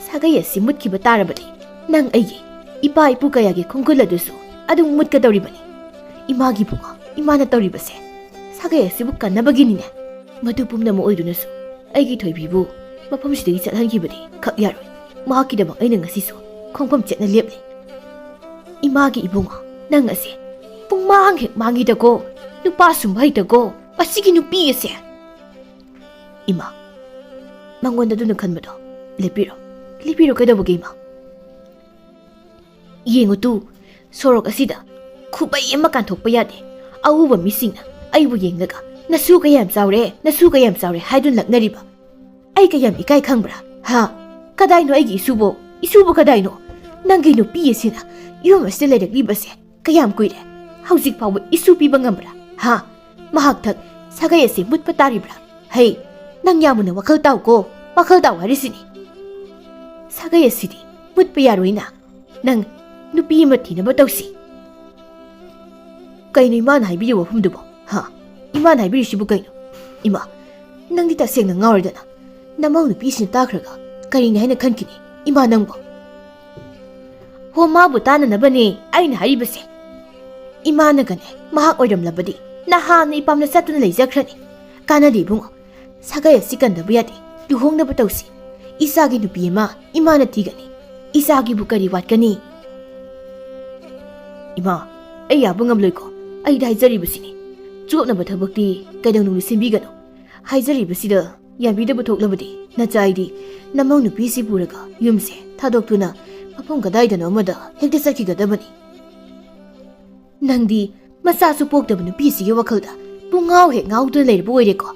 ꯁꯥꯒꯩ ꯑꯁꯤ ꯃꯨꯠꯈꯤꯕ ꯇꯥꯔꯕꯗꯤ ꯅꯪ ꯑꯩꯒꯤ ꯏꯄꯥ ꯏꯄꯨ ꯀꯌꯥꯒꯤ ꯈꯣꯡꯒꯨꯜ ꯑꯗꯨꯁꯨ ꯑꯗꯨꯝ ꯃꯨꯠꯀꯗꯧꯔꯤꯕꯅꯤ. ꯏꯃꯥꯒꯤ ꯕꯨꯡꯉꯣ, ꯏꯃꯥꯅ ꯇꯧꯔꯤꯕꯁꯦ ꯁꯥꯒꯩ ꯑꯁꯤꯕꯨ ꯀꯟꯅꯕꯒꯤꯅꯤꯅꯦ. ꯃꯗꯨ ꯄꯨꯝꯅꯃꯛ ꯑꯣꯏꯗꯨꯅꯁꯨ ꯑꯩꯒꯤ ꯊꯣꯏꯕꯤꯕꯨ ꯃꯐꯝꯁꯤꯗꯒꯤ ꯆꯠꯍꯟꯈꯤꯕꯗꯤ ꯈꯛ ꯌꯥꯔꯣꯏ. ꯃꯍꯥꯛꯀꯤꯗꯃꯛ ꯑꯩꯅ ꯉꯁꯤꯁꯨ ꯈꯣꯡꯐꯝ ꯆꯦꯠꯅ ꯂꯦꯞꯂꯤ. ꯏꯃꯥꯒꯤ ꯏꯕꯨꯡꯉꯣ, ꯅꯪ ꯑꯁꯦ ꯄꯨꯡꯃꯥꯡ ꯍꯦꯛ ꯃꯥꯡꯉꯤꯗꯀꯣ. ꯅꯨꯄꯥ ꯁꯨꯝꯕ ꯍꯩꯇꯀꯣ ꯑꯁꯤꯒꯤ ꯅꯨꯄꯤ ꯑꯁꯦ. ꯏꯃꯥ, ꯃꯉꯣꯟꯗ ꯑꯗꯨꯅ ꯈꯟꯕꯗꯣ ꯂꯦꯞꯄꯤꯔꯣ ꯀꯩꯗꯧꯕꯒꯦ ꯏꯃꯥ? ꯌꯦꯡꯉꯨ ꯇꯨ, ꯁꯣꯔꯣꯛ ꯑꯁꯤꯗ ꯈꯨꯕꯩ ꯑꯃ ꯀꯥꯟꯊꯣꯛꯄ ꯌꯥꯗꯦ. ꯑꯎꯕ ꯃꯤꯁꯤꯡꯅ ꯑꯩꯕꯨ ꯌꯦꯡꯂꯒ ꯅꯁꯨ ꯀꯌꯥꯝ ꯆꯥꯎꯔꯦ ꯍꯥꯏꯗꯨꯅ ꯂꯛꯅꯔꯤꯕ. ꯑꯩ ꯀꯌꯥꯝ ꯏꯀꯥꯏ ꯈꯪꯕ꯭ꯔꯥ? ꯀꯗꯥꯏꯅꯣ ꯑꯩꯒꯤ ꯏꯁꯨꯕꯨ ꯀꯗꯥꯏꯅꯣ? ꯅꯪꯒꯤ ꯅꯨꯄꯤ ꯑꯁꯤꯅ ꯌꯨꯝ ꯑꯁꯤꯗ ꯂꯩꯔꯛꯂꯤꯕꯁꯦ ꯀꯌꯥꯝ ꯀꯨꯏꯔꯦ? ꯍꯧꯖꯤꯛ ꯐꯥꯎꯕ ꯏꯁꯨ ꯄꯤꯕ ꯉꯝꯕ꯭ꯔꯥ? ꯃꯍꯥꯛꯊꯛ ꯁꯥꯒꯩ ꯑꯁꯤ ꯃꯨꯠꯄ ꯇꯥꯔꯤꯕ꯭ꯔꯥ? ꯍꯩ, ꯅꯪ ꯌꯥꯝꯅ ꯋꯥꯈꯜ ꯇꯥꯎꯀꯣ. ꯋꯥꯈꯜ ꯇꯥꯎ ꯍꯥꯏꯔꯤꯁꯤನಿ. ꯁꯥꯒꯩ ꯑꯁꯤꯗꯤ ꯃꯨꯠꯄ ꯌꯥꯔꯣꯏꯅ. ꯅꯪ ꯅꯨꯄꯤ ꯑꯃ ꯊꯤꯅꯕ ꯇꯧꯁꯤ. ꯀꯩꯅꯣ ꯏꯃꯥꯅ ꯍꯥꯏꯕꯤꯔꯤꯕ ꯋꯥꯐꯝꯗꯨꯕꯣ? ꯏꯃꯥꯅ ꯍꯥꯏꯕꯤꯔꯤꯁꯤꯕꯨ ꯀꯩꯅꯣ? ꯏꯃꯥ, ꯅꯪꯗꯤ ꯇꯁꯦꯡꯅ ꯉꯥꯎꯔꯦꯗꯅ. ꯅꯃꯧ ꯅꯨꯄꯤꯁꯤꯅ ꯇꯥꯈ꯭ꯔꯒ ꯀꯔꯤꯅꯤ ꯍꯥꯏꯅ ꯈꯟꯈꯤꯅꯤ ꯏꯃꯥ ꯅꯪꯕꯨ? ꯍꯣ, ꯃꯥꯕꯨ ꯇꯥꯅꯅꯕꯅꯦ ꯑꯩꯅ ꯍꯥꯏꯔꯤꯕꯁꯦ. ꯏꯃꯥꯅꯒꯅꯦ ꯃꯍꯥꯛ ꯑꯣꯏꯔꯝꯂꯕꯗꯤ ꯅꯍꯥꯟꯅ ꯏꯄꯥꯝꯅ ꯆꯠꯇꯨꯅ ꯂꯩꯖꯈ꯭ꯔꯅꯤ. ꯀꯥꯟꯅꯗꯦ ꯏꯕꯨꯡꯉꯣ. ꯁꯥꯒꯩ ꯑꯁꯤ ꯀꯟꯗꯕ ꯌꯥꯗꯦ. ꯂꯨꯍꯣꯡꯅꯕ ꯇꯧꯁꯤ. ꯏꯆꯥꯒꯤ ꯅꯨꯄꯤ ꯑꯃ ꯏꯃꯥꯅ ꯊꯤꯒꯅꯤ. ꯏꯆꯥꯒꯤꯕꯨ ꯀꯔꯤ ꯋꯥꯠꯀꯅꯤ? ꯏꯃꯥ, ꯑꯩ ꯌꯥꯕ ꯉꯝꯂꯣꯏꯀꯣ. ꯑꯩꯗ ꯍꯥꯏꯖꯔꯤꯕꯁꯤꯅꯤ. ꯆꯣꯞꯅꯕ ꯊꯕꯛꯇꯤ ꯀꯩꯗꯧꯅꯨꯡꯗ ꯁꯤꯟꯕꯤꯒꯅꯨ. ꯍꯥꯏꯖꯔꯤꯕꯁꯤꯗ ꯌꯥꯕꯤꯗꯕ ꯊꯣꯛꯂꯕꯗꯤ ꯅꯆꯥ ꯑꯩꯗꯤ ꯅꯃꯧ ꯅꯨꯄꯤꯁꯤ ꯄꯨꯔꯒ ꯌꯨꯝꯁꯦ ꯊꯥꯗꯣꯛꯇꯨꯅ ꯃꯐꯝ ꯀꯗꯥꯏꯗꯅꯣ ꯑꯃꯗ ꯍꯦꯛꯇ ꯆꯠꯈꯤꯒꯗꯕꯅꯤ. ꯅꯪꯗꯤ ꯃꯆꯥꯁꯨ ꯄꯣꯛꯇꯕ ꯅꯨꯄꯤꯁꯤꯒꯤ ꯋꯥꯈꯜꯗ ꯄꯨꯡꯉꯥꯎ ꯍꯦꯛ ꯉꯥꯎꯗꯨꯅ ꯂꯩꯔꯕ ꯑꯣꯏꯔꯦꯀꯣ.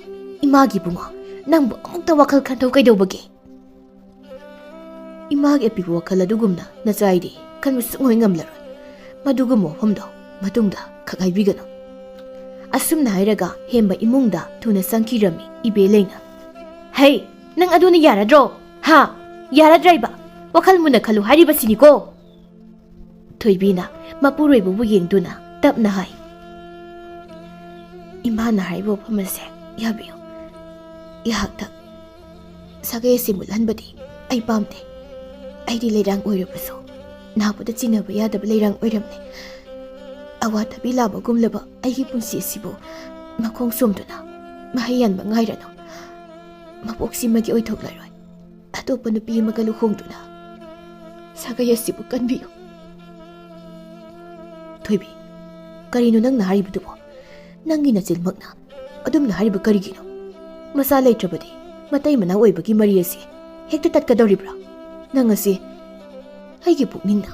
ꯏꯃꯥꯒꯤ ꯕꯨꯡꯉꯣ, ꯅꯪꯕꯨ ꯑꯃꯨꯛꯇ ꯋꯥꯈꯜ ꯈꯟꯊꯧ ꯀꯩꯗꯧꯕꯒꯦ? ꯏꯃꯥꯒꯤ ꯑꯄꯤꯛꯄ ꯋꯥꯈꯜ ꯑꯗꯨꯒꯨꯝꯅ ꯅꯆꯥ ꯑꯩꯗꯤ ꯈꯟꯕ ꯁꯨꯡꯑꯣꯏ ꯉꯝꯂꯔꯣꯏ. ꯃꯗꯨꯒꯨꯝꯕ ꯋꯥꯐꯝꯗꯣ ꯃꯇꯨꯡꯗ ꯈꯛ ꯍꯥꯏꯕꯤꯒꯅꯨ. ꯑꯁꯨꯝꯅ ꯍꯥꯏꯔꯒ ꯍꯦꯝꯕ ꯏꯃꯨꯡꯗ ꯊꯨꯅ ꯆꯪꯈꯤꯔꯝꯃꯤ ꯏꯕꯦꯂꯩꯅ. ꯍꯩ, ꯅꯪ ꯑꯗꯨꯅ ꯌꯥꯔꯗ꯭ꯔꯣ? ꯌꯥꯔꯗ꯭ꯔꯥꯏꯕ? ꯋꯥꯈꯜ ꯃꯨꯟꯅ ꯈꯜꯂꯨ ꯍꯥꯏꯔꯤꯕꯁꯤꯅꯤꯀꯣ. ꯊꯣꯏꯕꯤꯅ ꯃꯄꯨꯔꯣꯏꯕꯕꯨ ꯌꯦꯡꯗꯨꯅ ꯇꯞꯅ ꯍꯥꯏ. ꯏꯃꯥꯅ ꯍꯥꯏꯔꯤꯕ ꯋꯥꯐꯝ ꯑꯁꯦ ꯌꯥꯕꯤꯌꯨ. ꯏꯍꯥꯛꯇ ꯁꯥꯒꯩ ꯑꯁꯤ ꯃꯨꯠꯍꯟꯕꯗꯤ ꯑꯩ ꯄꯥꯝꯗꯦ. ꯑꯩꯗꯤ ꯂꯩꯔꯥꯡ ꯑꯣꯏꯔꯕꯁꯨ ꯅꯥꯕꯗ ꯆꯤꯟꯅꯕ ꯌꯥꯗꯕ ꯂꯩꯔꯥꯡ ꯑꯣꯏꯔꯝꯅꯤ. ꯑꯋꯥꯊꯕꯤ ꯂꯥꯕꯒꯨꯝꯂꯕ ꯑꯩꯒꯤ ꯄꯨꯟꯁꯤ ꯑꯁꯤꯕꯨ ꯃꯈꯣꯡ ꯁꯣꯝꯗꯨꯅ ꯃꯍꯩ ꯌꯥꯟꯕ ꯉꯥꯏꯔꯅꯨ. ꯃꯄꯣꯛꯁꯤꯃꯒꯤ ꯑꯣꯏꯊꯣꯛꯂꯔꯣꯏ. ꯑꯇꯣꯞꯄ ꯅꯨꯄꯤ ꯑꯃꯒ ꯂꯨꯍꯣꯡꯗꯨꯅ ꯁꯥꯒꯩ ꯑꯁꯤꯕꯨ ꯀꯟꯕꯤꯌꯨ. ꯊꯣꯏꯕꯤ, ꯀꯔꯤꯅꯣ ꯅꯪꯅ ꯍꯥꯏꯔꯤꯕꯗꯨꯕꯣ? ꯅꯪꯒꯤ ꯅꯆꯤꯟꯃꯛꯅ ꯑꯗꯨꯝꯅ ꯍꯥꯏꯔꯤꯕ ꯀꯔꯤꯒꯤꯅꯣ? ꯃꯆꯥ ꯂꯩꯇ꯭ꯔꯕꯗꯤ ꯃꯇꯩ ꯃꯅꯥꯎ ꯑꯣꯏꯕꯒꯤ ꯃꯔꯤ ꯑꯁꯤ ꯍꯦꯛꯇ ꯇꯠꯀꯗꯧꯔꯤꯕ꯭ꯔꯥ? ꯅꯪ ꯑꯁꯤ ꯑꯩꯒꯤ ꯄꯨꯛꯅꯤꯡꯅ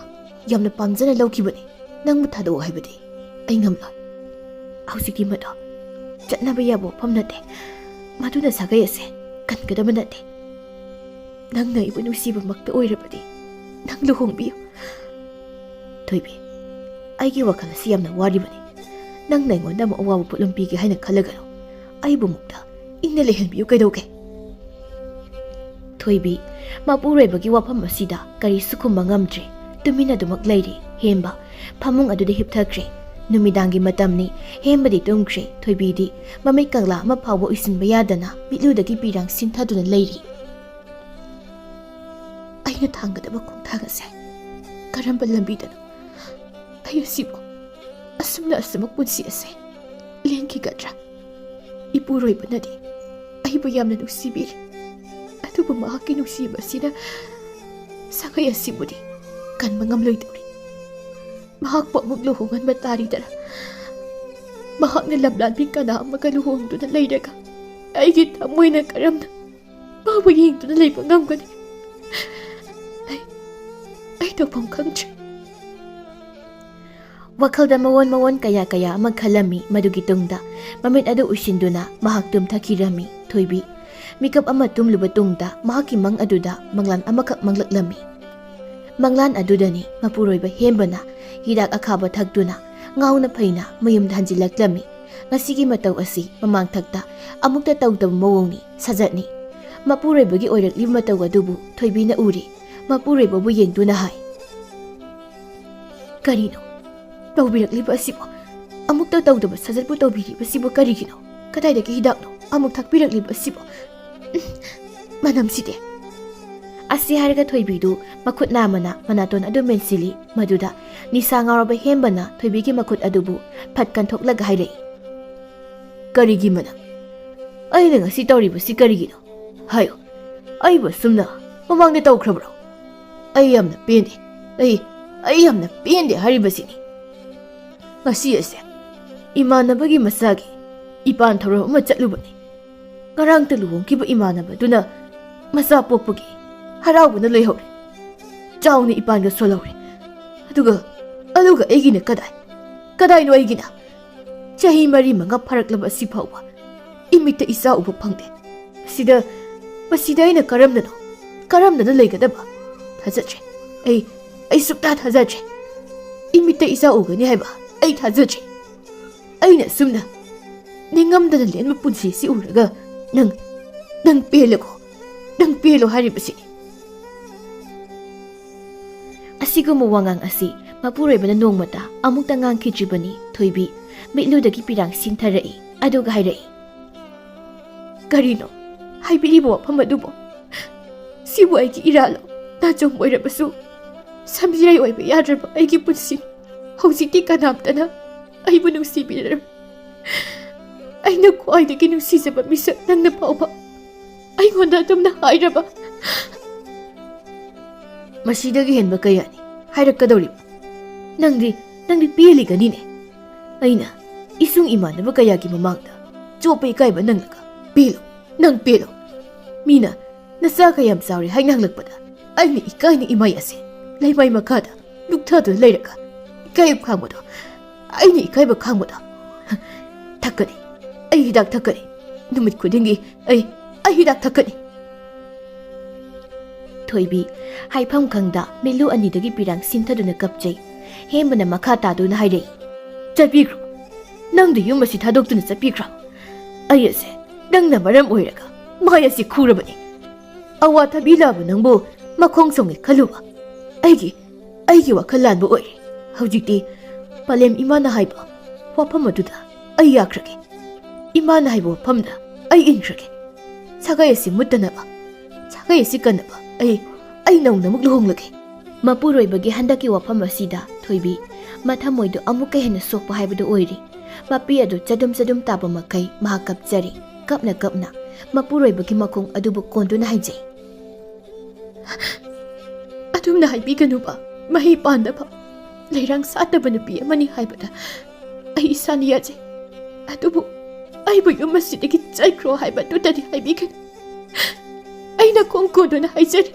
ꯌꯥꯝꯅ ꯄꯥꯝꯖꯅ ꯂꯧꯈꯤꯕꯅꯤ. ꯅꯪꯕꯨ ꯊꯥꯗꯣꯛꯑꯣ ꯍꯥꯏꯕꯗꯤ ꯑꯩ ꯉꯝꯂꯣꯏ. ꯍꯧꯖꯤꯛꯀꯤ ꯃꯗꯣ ꯆꯠꯅꯕ ꯌꯥꯕ ꯋꯥꯐꯝ ꯅꯠꯇꯦ. ꯃꯗꯨꯅ ꯁꯥꯒꯩ ꯑꯁꯦ ꯀꯟꯒꯗꯕ ꯅꯠꯇꯦ. ꯅꯪꯅ ꯑꯩꯕꯨ ꯅꯨꯡꯁꯤꯕꯃꯛꯇ ꯑꯣꯏꯔꯕꯗꯤ ꯅꯪ ꯂꯨꯍꯣꯡꯕꯤꯌꯨ. ꯊꯣꯏꯕꯤ, ꯑꯩꯒꯤ ꯋꯥꯈꯜ ꯑꯁꯤ ꯌꯥꯝꯅ ꯋꯥꯔꯤꯕꯅꯤ. ꯅꯪꯅ ꯑꯩꯉꯣꯟꯗ ꯑꯃꯨꯛ ꯑꯋꯥꯕ ꯄꯣꯠꯂꯨꯝ ꯄꯤꯒꯦ ꯍꯥꯏꯅ ꯈꯜꯂꯒꯅꯨ. ꯑꯩꯕꯨ ꯃꯨꯛꯇ ꯏꯪꯅ ꯂꯩꯍꯟꯕꯤꯌꯨ ꯀꯩꯗꯧꯒꯦ? ꯊꯣꯏꯕꯤ ꯃꯄꯨꯔꯣꯏꯕꯒꯤ ꯋꯥꯐꯝ ꯑꯁꯤꯗ ꯀꯔꯤꯁꯨ ꯈꯨꯝꯕ ꯉꯝꯗ꯭ꯔꯦ. ꯇꯨꯃꯤꯟꯅ ꯑꯗꯨꯃꯛ ꯂꯩꯔꯤ. ꯍꯦꯝꯕ ꯐꯃꯨꯡ ꯑꯗꯨꯗ ꯍꯤꯞꯊꯈ꯭ꯔꯦ. ꯅꯨꯃꯤꯗꯥꯡꯒꯤ ꯃꯇꯝꯅꯤ. ꯍꯦꯝꯕꯗꯤ ꯇꯨꯝꯈ꯭ꯔꯦ. ꯊꯣꯏꯕꯤꯗꯤ ꯃꯃꯤꯠ ꯀꯪꯂꯥ ꯑꯃ ꯐꯥꯎꯕ ꯎꯏꯁꯤꯟꯕ ꯌꯥꯗꯅ ꯃꯤꯠꯂꯨꯗꯒꯤ ꯄꯤꯔꯥꯡ ꯁꯤꯟꯊꯗꯨꯅ ꯂꯩꯔꯤ. ꯑꯩꯅ ꯊꯥꯡꯒꯗꯕ ꯈꯣꯡꯊꯥꯡ ꯑꯁꯦ ꯀꯔꯝꯕ ꯂꯝꯕꯤꯗꯅꯣ? ꯑꯩ ꯑꯁꯤꯕꯨ ꯑꯁꯨꯝꯃꯛ ꯄꯨꯟꯁꯤ ꯑꯁꯦ ꯂꯦꯟꯈꯤꯒꯗ꯭ꯔꯥ? ꯏꯄꯨꯔꯣꯏꯕꯅꯗꯤ ꯑꯩꯕꯨ ꯌꯥꯝꯅ ꯅꯨꯡꯁꯤꯕꯤꯔꯤ. ꯑꯗꯨꯕꯨ ꯃꯍꯥꯛꯀꯤ ꯅꯨꯡꯁꯤꯕ ꯑꯁꯤꯅ ꯁꯥꯒꯩ ꯑꯁꯤꯕꯨꯗꯤ ꯀꯟꯕ ꯉꯝꯂꯣꯏꯗꯧꯔꯤ. ꯃꯍꯥꯛꯄꯨ ꯑꯃꯨꯛ ꯂꯨꯍꯣꯡꯍꯟꯕ ꯇꯥꯔꯤꯗꯔꯥ? ꯃꯍꯥꯛꯅ ꯂꯝꯂꯥꯟꯕꯤ ꯀꯅꯥ ꯑꯃꯒ ꯂꯨꯍꯣꯡꯗꯨꯅ ꯂꯩꯔꯒ ꯑꯩꯒꯤ ꯊꯃꯣꯏꯅ ꯀꯔꯝꯅ ꯃꯥꯕꯨ ꯌꯦꯡꯗꯨꯅ ꯂꯩꯕ ꯉꯝꯒꯅꯤ? ꯑꯩ ꯇꯧꯐꯝ ꯈꯪꯗ꯭ꯔꯦ. ꯋꯥꯈꯜꯗ ꯃꯋꯣꯟ ꯀꯌꯥ ꯑꯃ ꯈꯜꯂꯝꯃꯤ ꯃꯗꯨꯒꯤ ꯇꯨꯡꯗ ꯃꯃꯤꯠ ꯑꯗꯨ ꯎꯏꯁꯤꯟꯗꯨꯅ ꯃꯍꯥꯛ ꯇꯨꯝꯊꯈꯤꯔꯝꯃꯤ ꯊꯣꯏꯕꯤ ꯃꯤꯀꯞ ꯑꯃ ꯇꯨꯝꯂꯨꯕ ꯇꯨꯡꯗ ꯃꯍꯥꯛꯀꯤ ꯃꯪ ꯑꯗꯨꯗ ꯃꯪꯂꯥꯟ ꯑꯃꯈꯛ ꯃꯪꯂꯛꯂꯝꯃꯤ ꯃꯪꯂꯥꯟ ꯑꯗꯨꯗꯅꯤ ꯃꯄꯨꯔꯣꯏꯕ ꯍꯦꯝꯕꯅ ꯍꯤꯗꯥꯛ ꯑꯈꯥꯕ ꯊꯛꯇꯨꯅ ꯉꯥꯎꯅ ꯐꯩꯅ ꯃꯌꯨꯝꯗ ꯍꯟꯖꯤꯜꯂꯛꯂꯝꯃꯤ ꯉꯁꯤꯒꯤ ꯃꯇꯧ ꯑꯁꯤ ꯃꯃꯥꯡꯊꯛꯇ ꯑꯃꯨꯛꯇ ꯇꯧꯗꯕ ꯃꯑꯣꯡꯅꯤ ꯁꯥꯖꯠꯅꯤ ꯃꯄꯨꯔꯣꯏꯕꯒꯤ ꯑꯣꯏꯔꯛꯂꯤꯕ ꯃꯇꯧ ꯑꯗꯨꯕꯨ ꯊꯣꯏꯕꯤꯅ ꯎꯔꯤ ꯃꯄꯨꯔꯣꯏꯕꯕꯨ ꯌꯦꯡꯗꯨꯅ ꯍꯥꯏ ꯀꯔꯤꯅꯣ ꯇꯧꯕꯤꯔꯛꯂꯤꯕ ꯑꯁꯤꯕꯨ ꯑꯃꯨꯛꯇ ꯇꯧꯗꯕ ꯁꯥꯖꯠꯄꯨ ꯇꯧꯕꯤꯔꯤꯕꯁꯤꯕꯨ ꯀꯔꯤꯒꯤꯅꯣ ꯀꯗꯥꯏꯗꯒꯤ ꯍꯤꯗꯥꯛꯅꯣ ꯑꯃꯨꯛ ꯊꯛꯄꯤꯔꯛꯂꯤꯕ ꯑꯁꯤꯕꯨ ꯃꯅꯝꯁꯤꯗꯤ ꯑꯁꯤ ꯍꯥꯏꯔꯒ ꯊꯣꯏꯕꯤꯗꯨ ꯃꯈꯨꯠ ꯅꯥꯝꯃꯅ ꯃꯅꯥꯇꯣꯟ ꯑꯗꯨ ꯃꯦꯟꯁꯤꯜꯂꯤ ꯃꯗꯨꯗ ꯅꯤꯁꯥ ꯉꯥꯎꯔꯕ ꯍꯦꯝꯕꯅ ꯊꯣꯏꯕꯤꯒꯤ ꯃꯈꯨꯠ ꯑꯗꯨꯕꯨ ꯐꯠ ꯀꯟꯊꯣꯛꯂꯒ ꯍꯥꯏꯔꯛꯏ ꯀꯔꯤꯒꯤ ꯃꯅꯝ ꯑꯩꯅ ꯉꯁꯤ ꯇꯧꯔꯤꯕꯁꯤ ꯀꯔꯤꯒꯤꯅꯣ ꯍꯥꯏꯌꯣ ꯑꯩꯕꯨ ꯑꯁꯨꯝꯅ ꯃꯃꯥꯡꯗ ꯇꯧꯈ꯭ꯔꯕ꯭ꯔꯣ ꯑꯩ ꯌꯥꯝꯅ ꯄꯦꯟꯗꯦ ꯑꯩ ꯌꯥꯝꯅ ꯄꯦꯟꯗꯦ ꯍꯥꯏꯔꯤꯕꯁꯤꯅꯤ ꯉꯁꯤ ꯑꯁꯦ ꯏꯃꯥꯟꯅꯕꯒꯤ ꯃꯆꯥꯒꯤ ꯏꯄꯥꯟ ꯊꯧꯔꯝ ꯑꯃ ꯆꯠꯂꯨꯕꯅꯤ ꯉꯔꯥꯡꯇ ꯂꯨꯍꯣꯡꯈꯤꯕ ꯏꯃꯥꯟꯅꯕꯗꯨꯅ ꯃꯆꯥ ꯄꯣꯛꯄꯒꯤ ꯍꯔꯥꯎꯕꯅ ꯂꯩꯍꯧꯔꯦ ꯆꯥꯎꯅ ꯏꯄꯥꯟꯒ ꯁꯣꯜꯍꯧꯔꯦ ꯑꯗꯨꯒ ꯑꯩꯒꯤꯅ ꯀꯗꯥꯏꯅꯣ ꯑꯩꯒꯤꯅ ꯆꯍꯤ 4-5 ꯐꯥꯔꯛꯂꯕ ꯑꯁꯤ ꯐꯥꯎꯕ ꯏꯃꯤꯠꯇ ꯏꯆꯥ ꯎꯕ ꯐꯪꯗꯦ ꯃꯁꯤꯗ ꯑꯩꯅ ꯀꯔꯝꯗꯅ ꯂꯩꯒꯗꯕ ꯊꯥꯖꯗ꯭ꯔꯦ ꯑꯩ ꯁꯨꯛꯊꯥ ꯊꯥꯖꯗ꯭ꯔꯦ ꯏꯃꯤꯠꯇ ꯏꯆꯥ ꯎꯒꯅꯤ ꯍꯥꯏꯕ ꯑꯩ ꯊꯥꯖꯗ꯭ꯔꯦ ꯑꯩꯅ ꯑꯁꯨꯝꯅ ꯅꯤꯡꯉꯝꯗꯅ ꯂꯦꯟꯕ ꯄꯨꯟꯁꯤꯁꯤ ꯎꯔꯒ ꯅꯪ ꯄꯦꯜꯂꯣ ꯍꯥꯏꯔꯤꯕꯁꯤꯅꯤ ꯑꯁꯤꯒꯨꯝꯕ ꯋꯥꯉꯥꯡ ꯑꯁꯤ ꯃꯄꯨꯔꯣꯏꯕꯅ ꯅꯣꯡꯃꯇ ꯑꯃꯨꯛꯇ ꯉꯥꯡꯈꯤꯗ꯭ꯔꯤꯕꯅꯤ ꯊꯣꯏꯕꯤ ꯃꯤꯠꯂꯨꯗꯒꯤ ꯄꯤꯔꯥꯡ ꯁꯤꯟꯊꯔꯛꯏ ꯑꯗꯨꯒ ꯍꯥꯏꯔꯛꯏ ꯀꯔꯤꯅꯣ ꯍꯥꯏꯕꯤꯔꯤꯕ ꯋꯥꯐꯝ ꯑꯗꯨꯕꯨ ꯁꯤꯕꯨ ꯑꯩꯒꯤ ꯏꯔꯥꯜꯂꯣ ꯅꯥꯆꯣꯝ ꯑꯣꯏꯔꯕꯁꯨ ꯁꯝꯖꯤꯔꯩ ꯑꯣꯏꯕ ꯌꯥꯗ꯭ꯔꯕ ꯑꯩꯒꯤ ꯄꯨꯟꯁꯤꯅꯤ ꯍꯧꯖꯤꯛꯇꯤ ꯀꯅꯥꯝꯇꯅ ꯑꯩꯕꯨ ꯅꯨꯡꯁꯤꯕꯤꯔꯔꯣꯏ ꯑꯩꯅ ꯈ꯭ꯋꯥꯏꯗꯒꯤ ꯅꯨꯡꯁꯤꯖꯕ ꯃꯤꯁꯛ ꯅꯪꯅ ꯐꯥꯎꯕ ꯑꯩꯉꯣꯟꯗ ꯑꯗꯨꯝꯅ ꯍꯥꯏꯔꯕ ꯃꯁꯤꯗꯒꯤ ꯍꯦꯟꯕ ꯀꯌꯥꯅꯤ ꯍꯥꯏꯔꯛꯀꯗꯧꯔꯤꯕ ꯅꯪꯗꯤ ꯄꯦꯜꯂꯤꯒꯅꯤꯅꯦ ꯑꯩꯅ ꯏꯁꯨꯡ ꯏꯃꯥꯟꯅꯕ ꯀꯌꯥꯒꯤ ꯃꯃꯥꯡꯗ ꯆꯣꯞꯄ ꯏꯀꯥꯏꯕ ꯅꯪꯅꯒ ꯄꯦꯜꯂꯣ ꯃꯤꯅ ꯅꯆꯥ ꯀꯌꯥꯝ ꯆꯥꯎꯔꯦ ꯍꯥꯏꯅ ꯍꯪꯂꯛꯄꯗ ꯑꯩꯅ ꯏꯀꯥꯏꯅ ꯏꯃꯥꯏ ꯑꯁꯦ ꯂꯩꯃꯥꯏ ꯃꯈꯥꯗ ꯂꯨꯛꯊꯗꯨꯅ ꯂꯩꯔꯒ ꯑꯩꯅ ꯏꯀꯥꯏꯕ ꯈꯥꯡꯕꯗꯣ ꯊꯛꯀꯅꯤ ꯑꯩ ꯍꯤꯗꯥꯛꯊꯛꯀꯅꯤ ꯅꯨꯃꯤꯠ ꯈꯨꯗꯤꯡꯒꯤ ꯑꯩ ꯍꯤꯗꯥꯛ ꯊꯛꯀꯅꯤ ꯊꯣꯏꯕꯤ ꯍꯥꯏꯐꯝ ꯈꯪꯗ ꯃꯤꯠꯂꯨ ꯑꯅꯤꯗꯒꯤ ꯄꯤꯔꯥꯡ ꯁꯤꯟꯊꯗꯨꯅ ꯀꯞꯆꯩ ꯍꯦꯝꯕꯅ ꯃꯈꯥ ꯇꯥꯗꯨꯅ ꯍꯥꯏꯔꯛꯏ ꯆꯠꯄꯤꯈ꯭ꯔꯣ ꯅꯪꯗꯤ ꯌꯨꯝ ꯑꯁꯤ ꯊꯥꯗꯣꯛꯇꯨꯅ ꯆꯠꯄꯤꯈ꯭ꯔꯣ ꯑꯩ ꯑꯁꯦ ꯅꯪꯅ ꯃꯔꯝ ꯑꯣꯏꯔꯒ ꯃꯥꯏ ꯑꯁꯤ ꯈꯨꯔꯕꯅꯤ ꯑꯋꯥꯊꯕꯤ ꯂꯥꯕ ꯅꯪꯕꯨ ꯃꯈꯣꯡ ꯁꯣꯡꯉꯦ ꯈꯜꯂꯨꯕ ꯑꯩꯒꯤ ꯋꯥꯈꯜ ꯂꯥꯟꯕ ꯑꯣꯏꯔꯦ ꯍꯧꯖꯤꯛꯇꯤ ꯄꯂꯦꯝ ꯏꯃꯥꯅ ꯍꯥꯏꯕ ꯋꯥꯐꯝ ꯑꯗꯨꯗ ꯑꯩ ꯌꯥꯈ꯭ꯔꯒꯦ ꯏꯃꯥꯅ ꯍꯥꯏꯕ ꯋꯥꯐꯝꯗ ꯑꯩ ꯏꯟꯈ꯭ꯔꯒꯦ ꯁꯥꯒꯩ ꯑꯁꯤ ꯃꯨꯠꯇꯅꯕ ꯁꯥꯒꯩ ꯑꯁꯤ ꯀꯟꯅꯕ ꯑꯩ ꯅꯧꯅ ꯑꯃꯨꯛ ꯂꯨꯍꯣꯡꯂꯒꯦ ꯃꯄꯨꯔꯣꯏꯕꯒꯤ ꯍꯟꯗꯛꯀꯤ ꯋꯥꯐꯝ ꯑꯁꯤꯗ ꯊꯣꯏꯕꯤ ꯃꯊꯃꯣꯏꯗꯨ ꯑꯃꯨꯛꯀ ꯍꯦꯟꯅ ꯁꯣꯛꯄ ꯍꯥꯏꯕꯗꯨ ꯑꯣꯏꯔꯤ ꯃꯄꯤ ꯑꯗꯨ ꯆꯗꯨꯝ ꯇꯥꯕ ꯃꯈꯩ ꯃꯍꯥꯛ ꯀꯞꯆꯔꯤ ꯀꯞꯅ ꯃꯄꯨꯔꯣꯏꯕꯒꯤ ꯃꯈꯣꯡ ꯑꯗꯨꯕꯨ ꯀꯣꯟꯗꯨꯅ ꯍꯥꯏꯖꯩ ꯑꯗꯨꯝꯅ ꯍꯥꯏꯕꯤꯒꯅꯨꯕ ꯃꯍꯩ ꯄꯥꯟꯗꯕ ꯂꯩꯔꯥꯡ ꯁꯥꯠꯇꯕ ꯅꯨꯄꯤ ꯑꯃꯅꯤ ꯍꯥꯏꯕꯗ ꯑꯩ ꯏꯁꯥꯅ ꯌꯥꯖꯩ ꯑꯗꯨꯕꯨ ꯑꯩꯕꯨ ꯌꯨꯝ ꯑꯁꯤꯗꯒꯤ ꯆꯠꯈ꯭ꯔꯣ ꯍꯥꯏꯕꯗꯨꯗꯗꯤ ꯍꯥꯏꯕꯤꯒꯅꯨ ꯑꯩꯅ ꯈꯣꯡ ꯀꯣꯟꯗꯨꯅ ꯍꯥꯏꯖꯔꯤ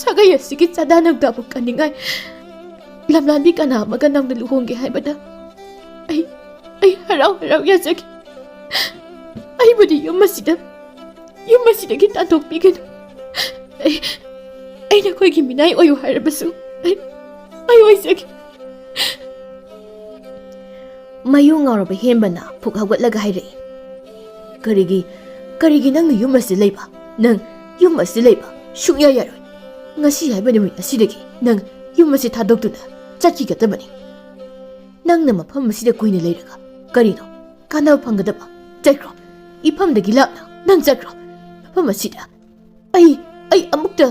ꯁꯥꯒꯩ ꯑꯁꯤꯒꯤ ꯆꯥꯗꯥ ꯅꯪꯗꯥꯕꯨ ꯀꯟꯅꯤꯡꯉꯥꯏ ꯂꯝꯂꯥꯟꯕꯤ ꯀꯅꯥ ꯑꯃꯒ ꯅꯪꯅ ꯂꯨꯍꯣꯡꯒꯦ ꯍꯥꯏꯕꯗ ꯑꯩ ꯍꯔꯥꯎ ꯌꯥꯖꯒꯦ ꯑꯩꯕꯨꯗꯤ ꯌꯨꯝ ꯑꯁꯤꯗꯒꯤ ꯇꯥꯟꯊꯣꯛꯄꯤꯒꯅꯨ ꯑꯩꯅ ꯑꯩꯈꯣꯏꯒꯤ ꯃꯤꯅꯥꯏ ꯑꯣꯏꯌꯨ ꯍꯥꯏꯔꯕꯁꯨ ꯑꯩ ꯑꯣꯏꯖꯒꯦ ꯃꯌꯨ ꯉꯥꯎꯔꯕ ꯍꯦꯝꯕꯅ ꯐꯨꯛ ꯍꯧꯒꯠꯂꯒ ꯍꯥꯏꯔꯛꯏ ꯀꯔꯤꯒꯤ ꯅꯪꯅ ꯌꯨꯝ ꯑꯁꯤ ꯂꯩꯕ ꯅꯪ ꯌꯨꯝ ꯑꯁꯤ ꯂꯩꯕ ꯁꯨꯛꯌꯥ ꯌꯥꯔꯣꯏ ꯉꯁꯤ ꯍꯥꯏꯕ ꯅꯨꯃꯤꯠ ꯑꯁꯤꯗꯒꯤ ꯅꯪ ꯌꯨꯝ ꯑꯁꯤ ꯊꯥꯗꯣꯛꯇꯨꯅ ꯆꯠꯈꯤꯒꯗꯕꯅꯤ ꯅꯪꯅ ꯃꯐꯝ ꯑꯁꯤꯗ ꯀꯨꯏꯅ ꯂꯩꯔꯒ ꯀꯔꯤꯅꯣ ꯀꯥꯟꯅꯕ ꯐꯪꯒꯗꯕ ꯆꯠꯈ꯭ꯔꯣ ꯏꯐꯝꯗꯒꯤ ꯂꯥꯞꯅ ꯅꯪ ꯆꯠꯈ꯭ꯔꯣ ꯃꯐꯝ ꯑꯁꯤꯗ ꯑꯩ ꯑꯃꯨꯛꯇ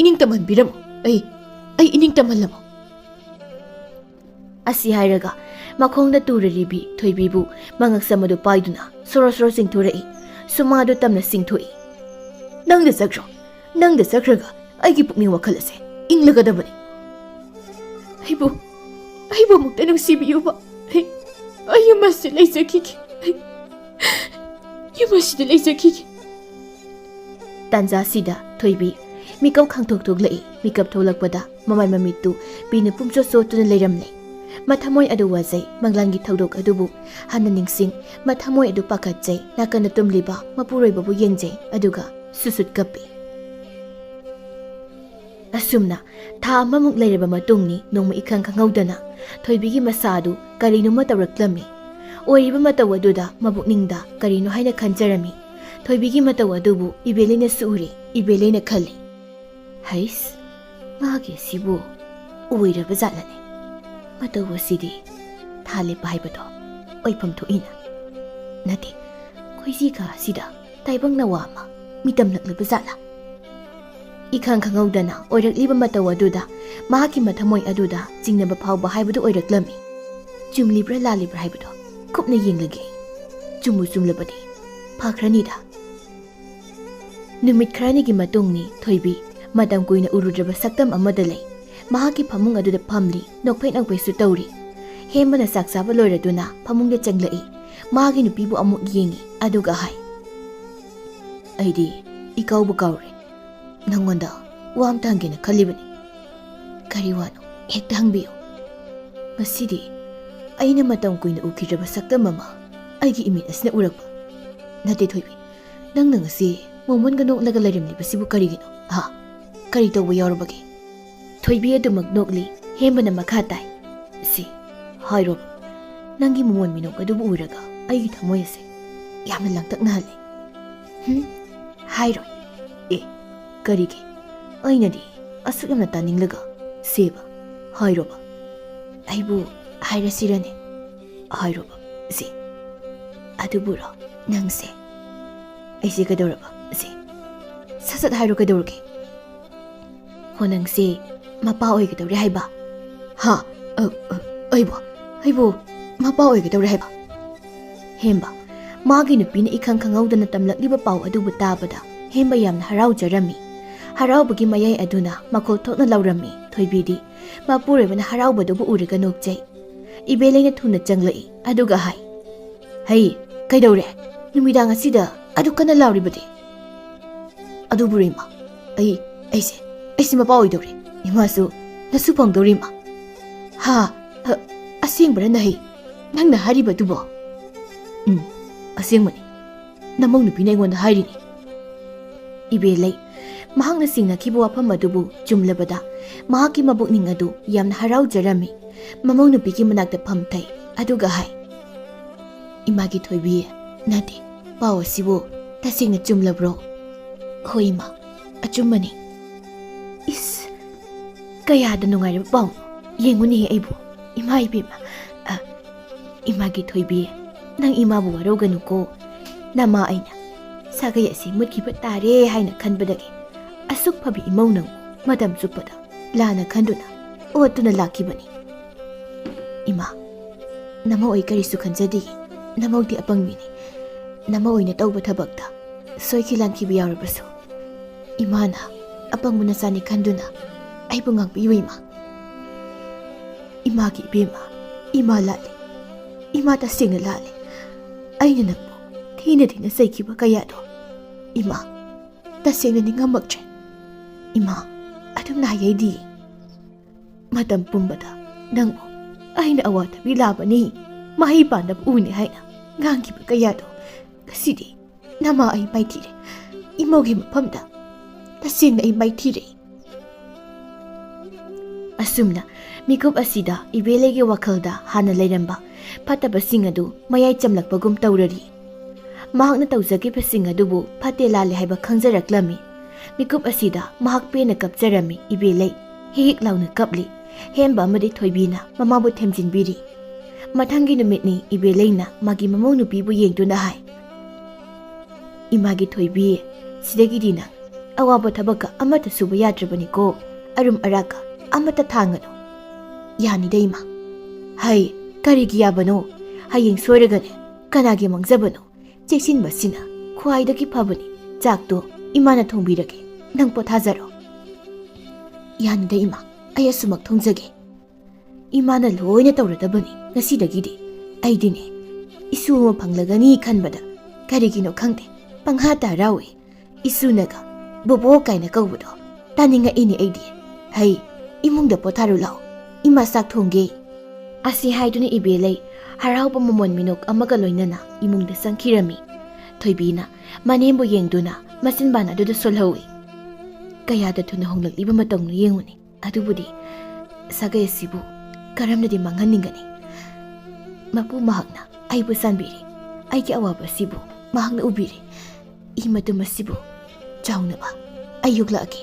ꯏꯅꯤꯡ ꯇꯝꯍꯟꯕꯤꯔꯝꯃꯨ ꯑꯩ ꯏꯅꯤꯡ ꯇꯝꯍꯜꯂꯝꯃꯨ ꯑꯁꯤ ꯍꯥꯏꯔꯒ ꯃꯈꯣꯡꯗ ꯇꯨꯔꯔꯤꯕꯤ ꯊꯣꯏꯕꯤꯕꯨ ꯃꯉꯛꯁꯝ ꯑꯗꯨ ꯄꯥꯏꯗꯨꯅ ꯁꯣꯔꯣ ꯆꯤꯡꯊꯣꯔꯛꯏ ꯁꯨꯃꯥꯗꯨ ꯇꯝꯅ ꯆꯤꯡꯊꯣꯛꯏ ꯅꯪꯗ ꯆꯠꯈ꯭ꯔꯒ ꯑꯩꯒꯤ ꯄꯨꯛꯅꯤꯡ ꯋꯥꯈꯜ ꯑꯁꯦ ꯏꯪꯂꯒꯗꯕꯅꯤ ꯑꯩꯕꯨ ꯑꯃꯨꯛꯇ ꯅꯨꯡꯁꯤꯕꯤꯌꯨꯕ ꯑꯩ ꯌꯨꯝ ꯑꯁꯤꯗ ꯂꯩꯖꯈꯤꯒꯦ ꯇꯥꯟꯖꯥꯁꯤꯗ ꯊꯣꯏꯕꯤ ꯃꯤꯀꯞ ꯈꯪꯊꯣꯛꯂꯛꯏ ꯃꯤꯀꯞ ꯊꯣꯛꯂꯛꯄꯗ ꯃꯃꯥꯏ ꯃꯃꯤꯠꯇꯨ ꯄꯤꯅ ꯄꯨꯡꯆꯣꯠ ꯆꯣꯠꯇꯨꯅ ꯂꯩꯔꯝꯂꯦ꯫ ꯃꯊꯃꯣꯏ ꯑꯗꯨ ꯋꯥꯖꯩ ꯃꯪꯂꯥꯟꯒꯤ ꯊꯧꯗꯣꯛ ꯑꯗꯨꯕꯨ ꯍꯟꯅ ꯅꯤꯡꯁꯤꯡ ꯃꯊꯃꯣꯏ ꯑꯗꯨ ꯄꯥꯈꯠꯆꯩ ꯅꯥꯀꯟꯗ ꯇꯨꯝꯂꯤꯕ ꯃꯄꯨꯔꯣꯏꯕꯕꯨ ꯌꯦꯡꯖꯩ ꯑꯗꯨꯒ ꯁꯨꯁꯨꯠ ꯀꯞꯄꯤ꯫ ꯑꯁꯨꯝꯅ ꯊꯥ ꯑꯃꯃꯨꯛ ꯂꯩꯔꯕ ꯃꯇꯨꯡꯅꯤ ꯅꯣꯡꯃ ꯏꯈꯪ ꯈꯪꯍꯧꯗꯅ ꯊꯣꯏꯕꯤꯒꯤ ꯃꯁꯥꯗꯨ ꯀꯔꯤꯅꯣꯃ ꯇꯧꯔꯛꯂꯝꯃꯤ꯫ ꯑꯣꯏꯔꯤꯕ ꯃꯇꯧ ꯑꯗꯨꯗ ꯃꯕꯨꯛꯅꯤꯡꯗ ꯀꯔꯤꯅꯣ ꯍꯥꯏꯅ ꯈꯟꯖꯔꯝꯃꯤ꯫ ꯊꯣꯏꯕꯤꯒꯤ ꯃꯇꯧ ꯑꯗꯨꯕꯨ ꯏꯕꯦꯂꯩꯅꯁꯨ ꯎꯔꯦ꯫ ꯏꯕꯦꯂꯩꯅ ꯈꯜꯂꯤ, ꯍꯩꯁ ꯃꯥꯒꯤ ꯑꯁꯤꯕꯨ ꯑꯣꯏꯔꯕ ꯖꯥꯠꯂꯅꯦ꯫ ꯃꯇꯧ ꯑꯁꯤꯗꯤ ꯊꯥ ꯂꯦꯞꯄ ꯍꯥꯏꯕꯗꯣ ꯑꯣꯏꯐꯝ ꯊꯣꯛꯏꯅ꯫ ꯅꯠꯇꯦ, ꯈꯣꯏꯖꯤꯒ ꯑꯁꯤꯗ ꯇꯥꯏꯕꯪ ꯅꯋꯥ ꯑꯃ ꯃꯤꯇꯝꯂꯛꯂꯕ ꯖꯥꯠꯂꯥ? ꯏꯈꯪ ꯈꯪꯍꯧꯗꯅ ꯑꯣꯏꯔꯛꯂꯤꯕ ꯃꯇꯧ ꯑꯗꯨꯗ ꯃꯍꯥꯛꯀꯤ ꯃꯊꯃꯣꯏ ꯑꯗꯨꯗ ꯆꯤꯡꯅꯕ ꯐꯥꯎꯕ ꯍꯥꯏꯕꯗꯨ ꯑꯣꯏꯔꯛꯂꯝꯃꯤ꯫ ꯆꯨꯝꯂꯤꯕ꯭ꯔꯥ ꯂꯥꯜꯂꯤꯕ꯭ꯔꯥ ꯍꯥꯏꯕꯗꯣ ꯀꯨꯞꯅ ꯌꯦꯡꯂꯒꯦ꯫ ꯆꯨꯝꯕꯨ ꯆꯨꯝꯂꯕꯗꯤ ꯐꯈ꯭ꯔꯅꯤꯗ꯫ ꯅꯨꯃꯤꯠ ꯈꯔꯅꯤꯒꯤ ꯃꯇꯨꯡꯅꯤ ꯊꯣꯏꯕꯤ ꯃꯇꯝ ꯀꯨꯏꯅ ꯎꯔꯨꯗ꯭ꯔꯕ ꯁꯛꯇꯝ ꯑꯃꯗ ꯂꯩ꯫ ꯃꯍꯥꯛꯀꯤ ꯐꯃꯨꯡ ꯑꯗꯨꯗ ꯐꯝꯂꯤ, ꯅꯣꯛꯐꯦꯠ ꯅꯣꯛꯐꯦꯠꯁꯨ ꯇꯧꯔꯤ꯫ ꯍꯦꯝꯕꯅ ꯆꯥꯛ ꯆꯥꯕ ꯂꯣꯏꯔꯗꯨꯅ ꯐꯃꯨꯡꯗ ꯆꯪꯂꯛꯏ꯫ ꯃꯥꯒꯤ ꯅꯨꯄꯤꯕꯨ ꯑꯃꯨꯛ ꯌꯦꯡꯉꯤ ꯑꯗꯨꯒ ꯍꯥꯏ, ꯑꯩꯗꯤ ꯏꯀꯥꯎꯕꯨ ꯀꯥꯎꯔꯦ꯫ ꯅꯪꯉꯣꯟꯗ ꯋꯥ ꯑꯝꯇ ꯍꯪꯒꯦꯅ ꯈꯜꯂꯤꯕꯅꯤ꯫ ꯀꯔꯤ ꯋꯥꯅꯣ? ꯍꯦꯛꯇ ꯍꯪꯕꯤꯌꯨ꯫ ꯉꯁꯤꯗꯤ ꯑꯩꯅ ꯃꯇꯝ ꯀꯨꯏꯅ ꯎꯈꯤꯗ꯭ꯔꯕ ꯁꯛꯇꯝ ꯑꯃ ꯑꯩꯒꯤ ꯏꯃꯤꯠ ꯑꯁꯤꯅ ꯎꯔꯛꯄ꯫ ꯅꯠꯇꯦ ꯊꯣꯏꯕꯤ, ꯅꯪꯅ ꯉꯁꯤ ꯃꯣꯃꯣꯟꯒ ꯅꯣꯛꯂꯒ ꯂꯩꯔꯝꯂꯤꯕꯁꯤꯕꯨ ꯀꯔꯤꯒꯤꯅꯣ? ꯀꯔꯤ ꯇꯧꯕ ꯌꯥꯎꯔꯕꯒꯦ? ꯊꯣꯏꯕꯤ ꯑꯗꯨꯃꯛ ꯅꯣꯛꯂꯤ꯫ ꯍꯦꯝꯕꯅ ꯃꯈꯥ ꯇꯥꯏ, ꯁꯤ ꯍꯥꯏꯔꯣꯕ, ꯅꯪꯒꯤ ꯃꯣꯃꯣꯟ ꯃꯤꯅꯣꯛ ꯑꯗꯨꯕꯨ ꯎꯔꯒ ꯑꯩꯒꯤ ꯊꯃꯣꯏ ꯑꯁꯦ ꯌꯥꯝꯅ ꯂꯥꯡꯇꯛꯅꯍꯜꯂꯦ꯫ ꯍꯥꯏꯔꯣꯏ꯫ ꯑꯦ ꯀꯔꯤꯒꯤ? ꯑꯩꯅꯗꯤ ꯑꯁꯨꯛ ꯌꯥꯝꯅ ꯇꯥꯅꯤꯡꯂꯒ ꯁꯦꯕ ꯍꯥꯏꯔꯣꯕ꯫ ꯑꯩꯕꯨ ꯍꯥꯏꯔꯁꯤꯔꯅꯦ? ꯍꯥꯏꯔꯣꯕ ꯁꯤ꯫ ꯑꯗꯨꯕꯨꯔꯣ ꯅꯪꯁꯦ ꯑꯩꯁꯦ ꯀꯩꯗꯧꯔꯕ ꯁꯤ? ꯁꯠ ꯁꯠ ꯍꯥꯏꯔꯣ ꯀꯩꯗꯧꯔꯒꯦ? ꯍꯣ ꯅꯪꯁꯦ ꯃꯄꯥ ꯑꯣꯏꯒꯗꯧꯔꯦ ꯍꯥꯏꯕ? ꯑꯩꯕꯨ ꯃꯄꯥ ꯑꯣꯏꯒꯗꯧꯔꯦ ꯍꯥꯏꯕ? ꯍꯦꯝꯕ ꯃꯥꯒꯤ ꯅꯨꯄꯤꯅ ꯏꯈꯪ ꯈꯪꯍꯧꯗꯅ ꯇꯝꯂꯛꯂꯤꯕ ꯄꯥꯎ ꯑꯗꯨꯕꯨ ꯇꯥꯕꯗ ꯍꯦꯝꯕ ꯌꯥꯝꯅ ꯍꯔꯥꯎꯖꯔꯝꯃꯤ꯫ ꯍꯔꯥꯎꯕꯒꯤ ꯃꯌꯥꯏ ꯑꯗꯨꯅ ꯃꯈꯣꯜ ꯊꯣꯛꯅ ꯂꯥꯎꯔꯝꯃꯤ꯫ ꯊꯣꯏꯕꯤꯗꯤ ꯃꯄꯨꯔꯣꯏꯕꯅ ꯍꯔꯥꯎꯕꯗꯨꯕꯨ ꯎꯔꯒ ꯅꯣꯛꯆꯩ꯫ ꯏꯕꯦꯂꯩꯅ ꯊꯨꯅ ꯆꯪꯂꯛꯏ ꯑꯗꯨꯒ ꯍꯥꯏ, ꯍꯩ ꯀꯩꯗꯧꯔꯦ? ꯅꯨꯃꯤꯗꯥꯡ ꯑꯁꯤꯗ ꯑꯗꯨꯛ ꯀꯟꯅ ꯂꯥꯎꯔꯤꯕꯗꯤ? ꯑꯗꯨꯕꯨ ꯏꯃꯥ, ꯑꯩꯁꯦ ꯃꯄꯥ ꯑꯣꯏꯗꯧꯔꯦ꯫ ꯏꯃꯥꯁꯨ ꯅꯁꯨ ꯐꯪꯗꯧꯔꯤ ꯏꯃꯥ꯫ ꯑꯁꯦꯡꯕꯔ ꯅꯍꯩ ꯅꯪꯅ ꯍꯥꯏꯔꯤꯕꯗꯨꯕꯣ? ꯑꯁꯦꯡꯕꯅꯤ꯫ ꯅꯃꯧ ꯅꯨꯄꯤꯅ ꯑꯩꯉꯣꯟꯗ ꯍꯥꯏꯔꯤꯅꯤ꯫ ꯏꯕꯦꯂꯩ ꯃꯍꯥꯛꯅ ꯆꯤꯡꯅꯈꯤꯕ ꯋꯥꯐꯝ ꯑꯗꯨꯕꯨ ꯆꯨꯝꯂꯕꯗ ꯃꯍꯥꯛꯀꯤ ꯃꯕꯨꯛꯅꯤꯡ ꯑꯗꯨ ꯌꯥꯝꯅ ꯍꯔꯥꯎꯖꯔꯝꯃꯤ꯫ ꯃꯃꯧ ꯅꯨꯄꯤꯒꯤ ꯃꯅꯥꯛꯇ ꯐꯝꯊꯩ ꯑꯗꯨꯒ ꯍꯥꯏ, ꯏꯃꯥꯒꯤ ꯊꯣꯏꯕꯤ, ꯅꯠꯇꯦ, ꯄꯥꯎ ꯑꯁꯤꯕꯨ ꯇꯁꯦꯡꯅ ꯆꯨꯝꯂꯕ꯭ꯔꯣ? ꯍꯣꯏ ꯏꯃꯥ, ꯑꯆꯨꯝꯕꯅꯤ꯫ ꯏꯁ ꯀꯌꯥꯗ ꯅꯨꯡꯉꯥꯏꯔꯕ ꯄꯥꯎꯅꯣ! ꯌꯦꯡꯉꯨꯅꯦꯍꯦ ꯑꯩꯕꯨ꯫ ꯏꯃꯥ ꯏꯕꯦꯝꯃ, ꯏꯃꯥꯒꯤ ꯊꯣꯏꯕꯤ, ꯅꯪ ꯏꯃꯥꯕꯨ ꯋꯥꯔꯧꯒꯅꯨꯀꯣ꯫ ꯅꯃꯥ ꯑꯩꯅ ꯁꯥꯒꯩ ꯑꯁꯤ ꯃꯨꯠꯈꯤꯕ ꯇꯥꯔꯦ ꯍꯥꯏꯅ ꯈꯟꯕꯗꯒꯤ ꯑꯁꯨꯛ ꯐꯕꯤ ꯏꯃꯧ ꯅꯪ ꯃꯇꯝ ꯆꯨꯞꯄꯗ ꯂꯥꯟꯅ ꯈꯟꯗꯨꯅ ꯑꯣꯠꯇꯨꯅ ꯂꯥꯛꯈꯤꯕꯅꯤ꯫ ꯏꯃꯥ, ꯅꯃꯧ ꯑꯩ ꯀꯔꯤꯁꯨ ꯈꯟꯖꯗꯦ꯫ ꯅꯃꯧꯗꯤ ꯑꯄꯪꯕꯤꯅꯤ꯫ ꯅꯃꯧ ꯑꯣꯏꯅ ꯇꯧꯕ ꯊꯕꯛꯇ ꯁꯣꯏꯈꯤ ꯂꯥꯟꯈꯤꯕ ꯌꯥꯎꯔꯕꯁꯨ ꯏꯃꯥꯅ ꯑꯄꯪꯕ ꯅꯆꯥꯅꯤ ꯈꯟꯗꯨꯅ ꯑꯩꯕꯨ ꯉꯥꯛꯄꯤꯌꯨ ꯏꯃꯥ꯫ ꯏꯃꯥꯒꯤ ꯏꯕꯦꯝꯃ, ꯏꯃꯥ ꯂꯥꯜꯂꯦ꯫ ꯏꯃꯥ ꯇꯁꯦꯡꯅ ꯂꯥꯜꯂꯦ꯫ ꯑꯩꯅ ꯅꯪꯕꯨ ꯊꯤꯅ ꯊꯤꯅ ꯆꯩꯈꯤꯕ ꯀꯌꯥꯗꯣ ꯏꯃꯥ ꯇꯁꯦꯡꯅ ꯅꯤꯡꯉꯝꯃꯛꯇ꯭ꯔꯦ꯫ ꯏꯃꯥ ꯑꯗꯨꯝꯅ ꯍꯥꯏꯌꯩꯗꯤꯌꯦ꯫ ꯃꯇꯝ ꯄꯨꯝꯕꯗ ꯅꯪꯕꯨ ꯑꯩꯅ ꯑꯋꯥꯊꯕꯤ ꯂꯥꯕꯅꯤ, ꯃꯍꯩ ꯄꯥꯟꯗꯕ ꯎꯅꯤ ꯍꯥꯏꯅ ꯉꯥꯡꯈꯤꯕ ꯀꯌꯥꯗꯣ ꯉꯁꯤꯗꯤ ꯅꯃꯥ ꯑꯩ ꯃꯥꯏꯊꯤꯔꯦ꯫ ꯏꯃꯧꯒꯤ ꯃꯐꯝꯗ ꯇꯁꯦꯡꯅ ꯑꯩ ꯃꯥꯏꯊꯤꯔꯦ꯫ ꯑꯁꯨꯝꯅ ꯃꯤꯀꯨꯞ ꯑꯁꯤꯗ ꯏꯕꯦꯂꯩꯒꯤ ꯋꯥꯈꯜꯗ ꯍꯥꯟꯅ ꯂꯩꯔꯝꯕ ꯐꯠꯇꯕꯁꯤꯡ ꯑꯗꯨ ꯃꯌꯥꯏ ꯆꯝꯂꯛꯄꯒꯨꯝ ꯇꯧꯔꯔꯤ꯫ ꯃꯍꯥꯛꯅ ꯇꯧꯖꯈꯤꯕꯁꯤꯡ ꯑꯗꯨꯕꯨ ꯐꯠꯇꯦ ꯂꯥꯜꯂꯦ ꯍꯥꯏꯕ ꯈꯪꯖꯔꯛꯂꯝꯃꯤ꯫ ꯃꯤꯀꯨꯞ ꯑꯁꯤꯗ ꯃꯍꯥꯛ ꯄꯦꯟꯅ ꯀꯞꯆꯔꯝꯃꯤ꯫ ꯏꯕꯦꯂꯩ ꯍꯤꯛ ꯂꯥꯎꯅ ꯀꯞꯂꯤ꯫ ꯍꯦꯝꯕ ꯑꯃꯗꯤ ꯊꯣꯏꯕꯤꯅ ꯃꯃꯥꯕꯨ ꯊꯦꯝꯖꯤꯟꯕꯤꯔꯤ꯫ ꯃꯊꯪꯒꯤ ꯅꯨꯃꯤꯠꯅꯤ ꯏꯕꯦꯂꯩꯅ ꯃꯥꯒꯤ ꯃꯃꯧ ꯅꯨꯄꯤꯕꯨ ꯌꯦꯡꯗꯨꯅ ꯍꯥꯏ, ꯏꯃꯥꯒꯤ ꯊꯣꯏꯕꯤ, ꯁꯤꯗꯒꯤꯗꯤ ꯅꯪ ꯑꯋꯥꯕ ꯊꯕꯛꯀ ꯑꯃꯠꯇ ꯁꯨꯕ ꯌꯥꯗ꯭ꯔꯕꯅꯤꯀꯣ꯫ ꯑꯔꯨꯝ ꯑꯔꯥꯛꯀ ꯑꯃꯠꯇ ꯊꯥꯡꯒꯅꯨ꯫ ꯌꯥꯅꯤꯗ ꯏꯃꯥ꯫ ꯍꯩ ꯀꯔꯤꯒꯤ ꯌꯥꯕꯅꯣ? ꯍꯌꯦꯡ ꯁꯣꯏꯔꯒꯅꯦ ꯀꯅꯥꯒꯤ ꯃꯥꯡꯖꯕꯅꯣ? ꯆꯦꯛꯁꯤꯟꯕꯁꯤꯅ ꯈ꯭ꯋꯥꯏꯗꯒꯤ ꯐꯕꯅꯤ꯫ ꯆꯥꯛꯇꯣ ꯏꯃꯥꯅ ꯊꯣꯡꯕꯤꯔꯒꯦ, ꯅꯪ ꯄꯣꯊꯥꯖꯔꯣ꯫ ꯌꯥꯅꯤꯗ ꯏꯃꯥ, ꯑꯩ ꯑꯁꯨꯃꯛ ꯊꯣꯡꯖꯒꯦ꯫ ꯏꯃꯥꯅ ꯂꯣꯏꯅ ꯇꯧꯔꯗꯕꯅꯤ ꯉꯁꯤꯗꯒꯤꯗꯤ꯫ ꯑꯩꯗꯤꯅꯦ ꯏꯁꯨ ꯑꯃ ꯐꯪꯂꯒꯅꯤ ꯈꯟꯕꯗ ꯀꯔꯤꯒꯤꯅꯣ ꯈꯪꯗꯦ ꯄꯪꯍꯥꯇ ꯍꯔꯥꯎꯏ꯫ ꯏꯁꯨꯅꯒ ꯕꯣꯕꯣꯛ ꯀꯥꯏꯅ ꯀꯧꯕꯗꯣ ꯇꯥꯅꯤꯡꯉꯛꯏꯅꯦ ꯑꯩꯗꯤ꯫ ꯍꯩ ꯏꯃꯨꯡꯗ ꯄꯣꯊꯥꯔꯨ ꯂꯥꯎ ꯏꯃꯥ ꯆꯥꯛ ꯊꯣꯡꯒꯦ ꯑꯁꯤ ꯍꯥꯏꯗꯨꯅ ꯏꯕꯦꯂꯩ ꯍꯔꯥꯎꯕ ꯃꯃꯣꯟ ꯃꯤꯅꯣꯛ ꯑꯃꯒ ꯂꯣꯏꯅꯅ ꯏꯃꯨꯡꯗ ꯆꯪꯈꯤꯔꯝꯃꯤ ꯊꯣꯏꯕꯤꯅ ꯃꯅꯦꯝꯕꯨ ꯌꯦꯡꯗꯨꯅ ꯃꯆꯤꯟꯕꯥꯟ ꯑꯗꯨꯗ ꯁꯣꯜꯍꯧꯏ ꯀꯌꯥꯗ ꯊꯨꯅ ꯍꯣꯡꯂꯛꯂꯤꯕ ꯃꯇꯧꯅꯣ ꯌꯦꯡꯉꯨꯅꯤ ꯑꯗꯨꯕꯨꯗꯤ ꯁꯥꯒꯩ ꯑꯁꯤꯕꯨ ꯀꯔꯝꯅꯗꯤ ꯃꯥꯡꯍꯟꯅꯤꯡꯒꯅꯤ ꯃꯄꯨ ꯃꯍꯥꯛꯅ ꯑꯩꯕꯨ ꯆꯥꯟꯕꯤꯔꯤ ꯑꯩꯒꯤ ꯑꯋꯥꯕ ꯑꯁꯤꯕꯨ ꯃꯍꯥꯛꯅ ꯎꯕꯤꯔꯤ ꯏ ꯃꯇꯨꯝ ꯑꯁꯤꯕꯨ ꯆꯥꯎꯅꯕ ꯑꯩ ꯌꯣꯛꯂꯛꯑꯒꯦ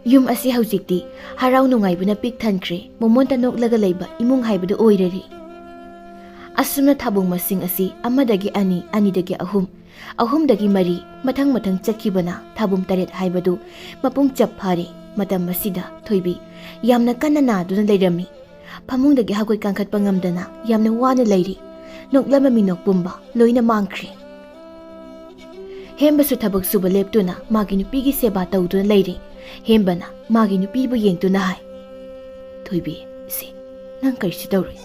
ꯌꯨꯝ ꯑꯁꯤ ꯍꯧꯖꯤꯛꯇꯤ ꯍꯔꯥꯎ ꯅꯨꯡꯉꯥꯏꯕꯅ ꯄꯤꯛ ꯊꯟꯈ꯭ꯔꯦ ꯃꯣꯃꯣꯟꯇ ꯅꯣꯛꯂꯒ ꯂꯩꯕ ꯏꯃꯨꯡ ꯍꯥꯏꯕꯗꯨ ꯑꯣꯏꯔꯔꯤ ꯑꯁꯨꯝꯅ ꯊꯥꯕꯨꯡ ꯃꯁꯤꯡ ꯑꯁꯤ ꯑꯃꯗꯒꯤ ꯑꯅꯤ ꯑꯅꯤꯗꯒꯤ ꯑꯍꯨꯝ ꯑꯍꯨꯝꯗꯒꯤ ꯃꯔꯤ ꯃꯊꯪ ꯃꯊꯪ ꯆꯠꯈꯤꯕꯅ ꯊꯥꯕꯨꯡ ꯇꯔꯦꯠ ꯍꯥꯏꯕꯗꯨ ꯃꯄꯨꯡ ꯆꯞ ꯐꯥꯔꯦ ꯃꯇꯝ ꯑꯁꯤꯗ ꯊꯣꯏꯕꯤ ꯌꯥꯝꯅ ꯀꯟꯅ ꯅꯥꯗꯨꯅ ꯂꯩꯔꯝꯃꯤ ꯐꯃꯨꯡꯗꯒꯤ ꯍꯧꯒꯠ ꯀꯥꯡꯈꯠꯄ ꯉꯝꯗꯅ ꯌꯥꯝꯅ ꯋꯥꯅ ꯂꯩꯔꯤ ꯅꯣꯛꯂꯝꯕ ꯃꯤꯅꯣꯛ ꯄꯨꯝꯕ ꯂꯣꯏꯅ ꯃꯥꯡꯈ꯭ꯔꯦ ꯍꯦꯝꯕꯁꯨ ꯊꯕꯛ ꯁꯨꯕ ꯂꯦꯞꯇꯨꯅ ꯃꯥꯒꯤ ꯅꯨꯄꯤꯒꯤ ꯁꯦꯕꯥ ꯇꯧꯗꯨꯅ ꯂꯩꯔꯤ ꯍꯦꯝꯕꯅ ꯃꯥꯒꯤ ꯅꯨꯄꯤꯕꯨ ꯌꯦꯡꯗꯨꯅ ꯍꯥꯏ ꯊꯣꯏꯕꯤ ꯁꯤ ꯅꯪ ꯀꯔꯤꯁꯨ ꯇꯧꯔꯣꯏ